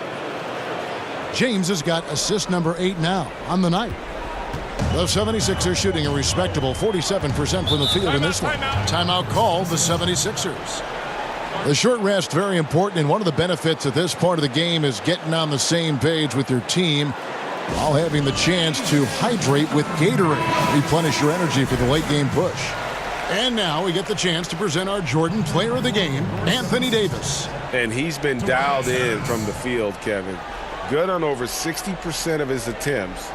James has got assist number 8 now on the night. The 76ers shooting a respectable 47% from the field in this one. Timeout called the 76ers. The short rest, very important, and one of the benefits of this part of the game is getting on the same page with your team while having the chance to hydrate with Gatorade. Replenish your energy for the late game push. And now we get the chance to present our Jordan Player of the Game, Anthony Davis.
And he's been dialed in from the field, Kevin. Good on over 60% of his attempts.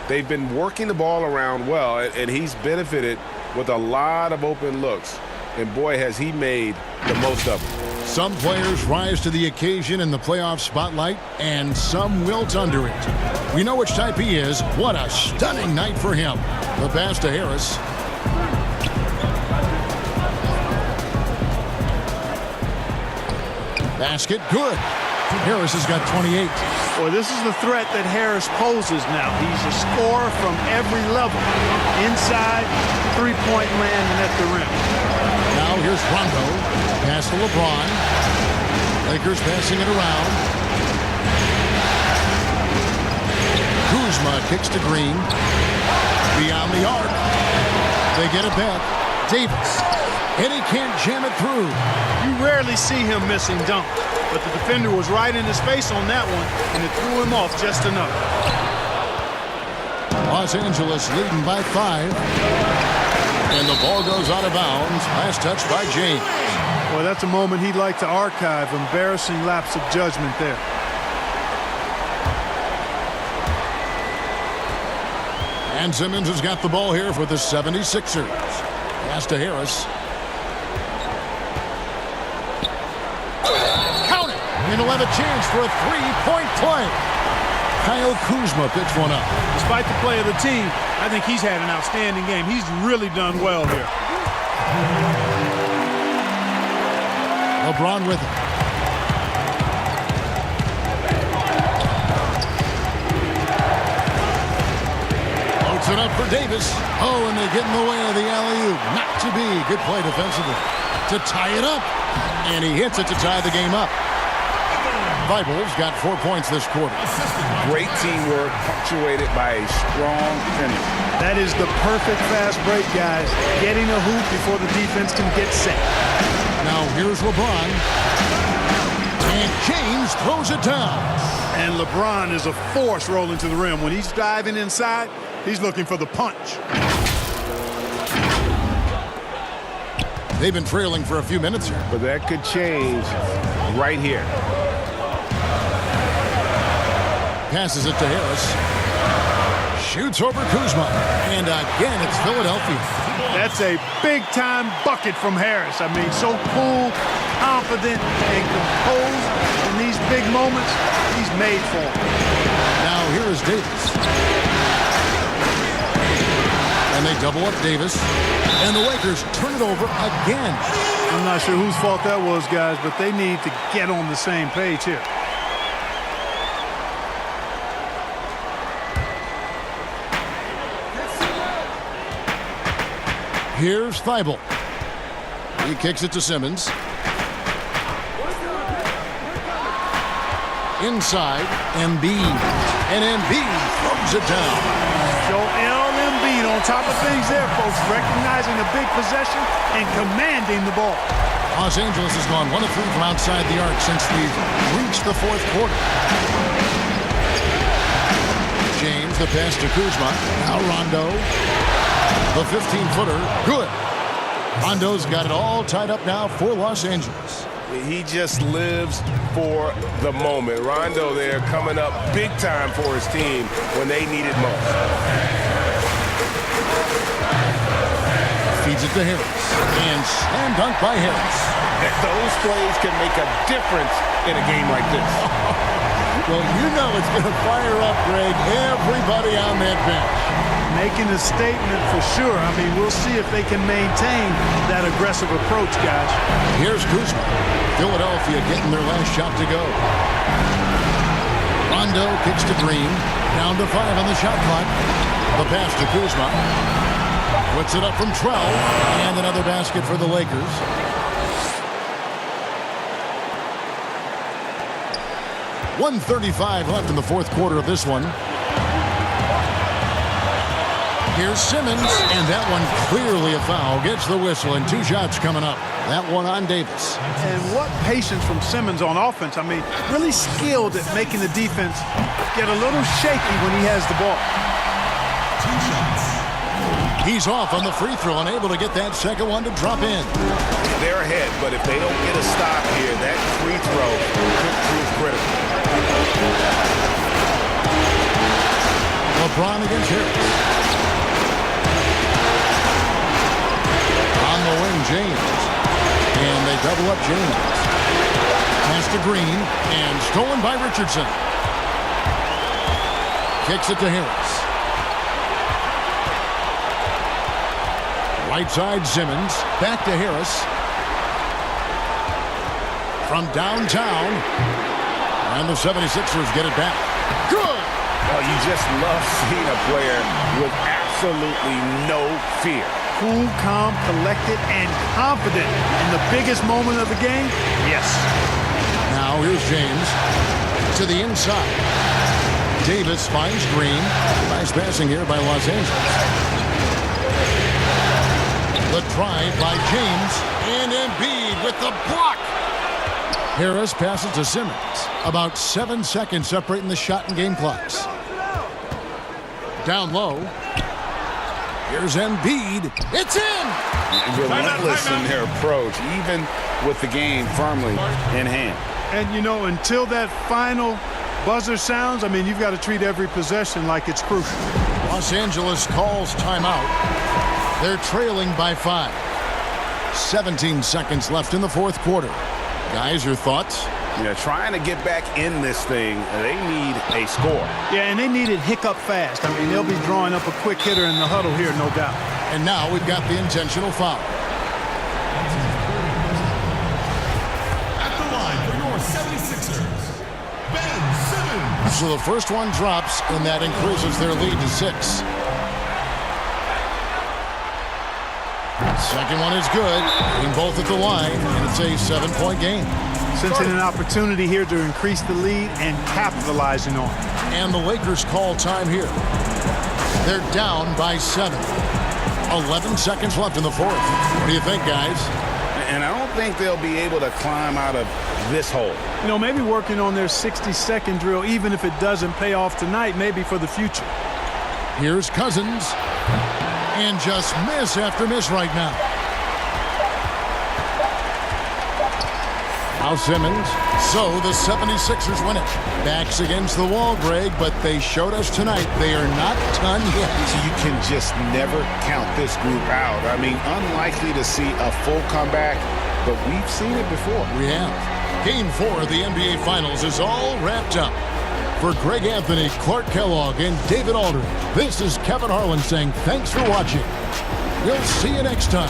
They've been working the ball around well, and he's benefited with a lot of open looks. And boy, has he made the most of them.
Some players rise to the occasion in the playoff spotlight, and some wilt under it. We know which type he is. What a stunning night for him. The pass to Harris. Basket, good. Harris has got 28.
Boy, this is the threat that Harris poses now. He's a scorer from every level. Inside, three-point land, and at the rim.
Now here's Rondo. Pass to LeBron. Lakers passing it around. Kuzma kicks to Green. Beyond the arc. They get it back. Davis. And he can't jam it through.
You rarely see him missing dunks, but the defender was right in his face on that one, and it threw him off just enough.
Los Angeles leading by 5. And the ball goes out of bounds. Last touch by James.
Well, that's a moment he'd like to archive. Embarrassing lapse of judgment there.
And Simmons has got the ball here for the 76ers. Pass to Harris. Count it! And he'll have a chance for a three-point play. Kyle Kuzma picks one up.
Despite the play of the team, I think he's had an outstanding game. He's really done well here.
LeBron with it. Loads it up for Davis. Oh, and they get in the way of the alley-oop. Not to be. Good play defensively. To tie it up. And he hits it to tie the game up. Bibles got 4 points this quarter.
Great teamwork, punctuated by a strong finish.
That is the perfect fast break, guys. Getting a hoop before the defense can get set.
Now here's LeBron. And James throws it down.
And LeBron is a force rolling to the rim. When he's diving inside, he's looking for the punch.
They've been trailing for a few minutes here.
But that could change right here.
Passes it to Harris. Shoots over Kuzma. And again, it's Philadelphia.
That's a big-time bucket from Harris. I mean, so cool, confident, and composed in these big moments. He's made for them.
Now here is Davis. And they double up Davis. And the Lakers turn it over again.
I'm not sure whose fault that was, guys, but they need to get on the same page here.
Here's Thibault. He kicks it to Simmons. Inside, Embiid. And Embiid throws it down.
Joel Embiid on top of things there, folks. Recognizing a big possession and commanding the ball.
Los Angeles has gone 1 of 3 from outside the arc since we've reached the fourth quarter. James, the pass to Kuzma. Now Rondo. The 15-footer, good. Rondo's got it all tied up now for Los Angeles.
He just lives for the moment. Rondo there coming up big time for his team when they need it most.
Feeds it to Harris. And slam dunk by Harris.
Those plays can make a difference in a game like this.
Well, you know it's going to fire up, Greg, everybody on that bench.
Making a statement for sure. I mean, we'll see if they can maintain that aggressive approach, guys.
Here's Kuzma. Philadelphia getting their last shot to go. Rondo kicks to Green. Down to 5 on the shot clock. The pass to Kuzma. Puts it up from 12. And another basket for the Lakers. .135 left in the fourth quarter of this one. Here's Simmons, and that one clearly a foul. Gets the whistle, and 2 shots coming up. That one on Davis.
And what patience from Simmons on offense. I mean, really skilled at making the defense get a little shaky when he has the ball.
2 shots.
He's off on the free throw, unable to get that second one to drop in.
They're ahead, but if they don't get a stop here, that free throw could prove critical.
LeBron against Harris. On the wing, James. And they double up James. Pass to Green, and stolen by Richardson. Kicks it to Harris. Right side, Simmons. Back to Harris. From downtown. And the 76ers get it back. Good!
Oh, you just love seeing a player with absolutely no fear.
Cool, calm, collected, and confident in the biggest moment of the game? Yes.
Now here's James to the inside. Davis finds Green. Nice passing here by Los Angeles. The drive by James, and Embiid with the block. Harris passes to Simmons. About 7 seconds separating the shot and game clocks. Down low. Here's Embiid. It's in!
Relentless in their approach, even with the game firmly in hand.
And, you know, until that final buzzer sounds, I mean, you've got to treat every possession like it's crucial.
Los Angeles calls timeout. They're trailing by 5. 17 seconds left in the fourth quarter. Guys, your thoughts?
Yeah, trying to get back in this thing, they need a score.
Yeah, and they need it hiccup fast. I mean, they'll be drawing up a quick hitter in the huddle here, no doubt.
And now we've got the intentional foul.
At the line for your 76ers, Ben Simmons.
So the first one drops, and that increases their lead to 6. Second one is good. Getting both at the line, and it's a 7-point game.
Sensing an opportunity here to increase the lead and capitalizing on it.
And the Lakers call time here. They're down by 7. 11 seconds left in the fourth. What do you think, guys?
And I don't think they'll be able to climb out of this hole.
You know, maybe working on their 60-second drill, even if it doesn't pay off tonight, maybe for the future.
Here's Cousins. And just miss after miss right now. Now Simmons. So the 76ers win it. Backs against the wall, Greg, but they showed us tonight they are not done yet.
You can just never count this group out. I mean, unlikely to see a full comeback, but we've seen it before.
We have. Game 4 of the NBA Finals is all wrapped up. For Greg Anthony, Clark Kellogg, and David Aldridge, this is Kevin Harlan saying thanks for watching. We'll see you next time.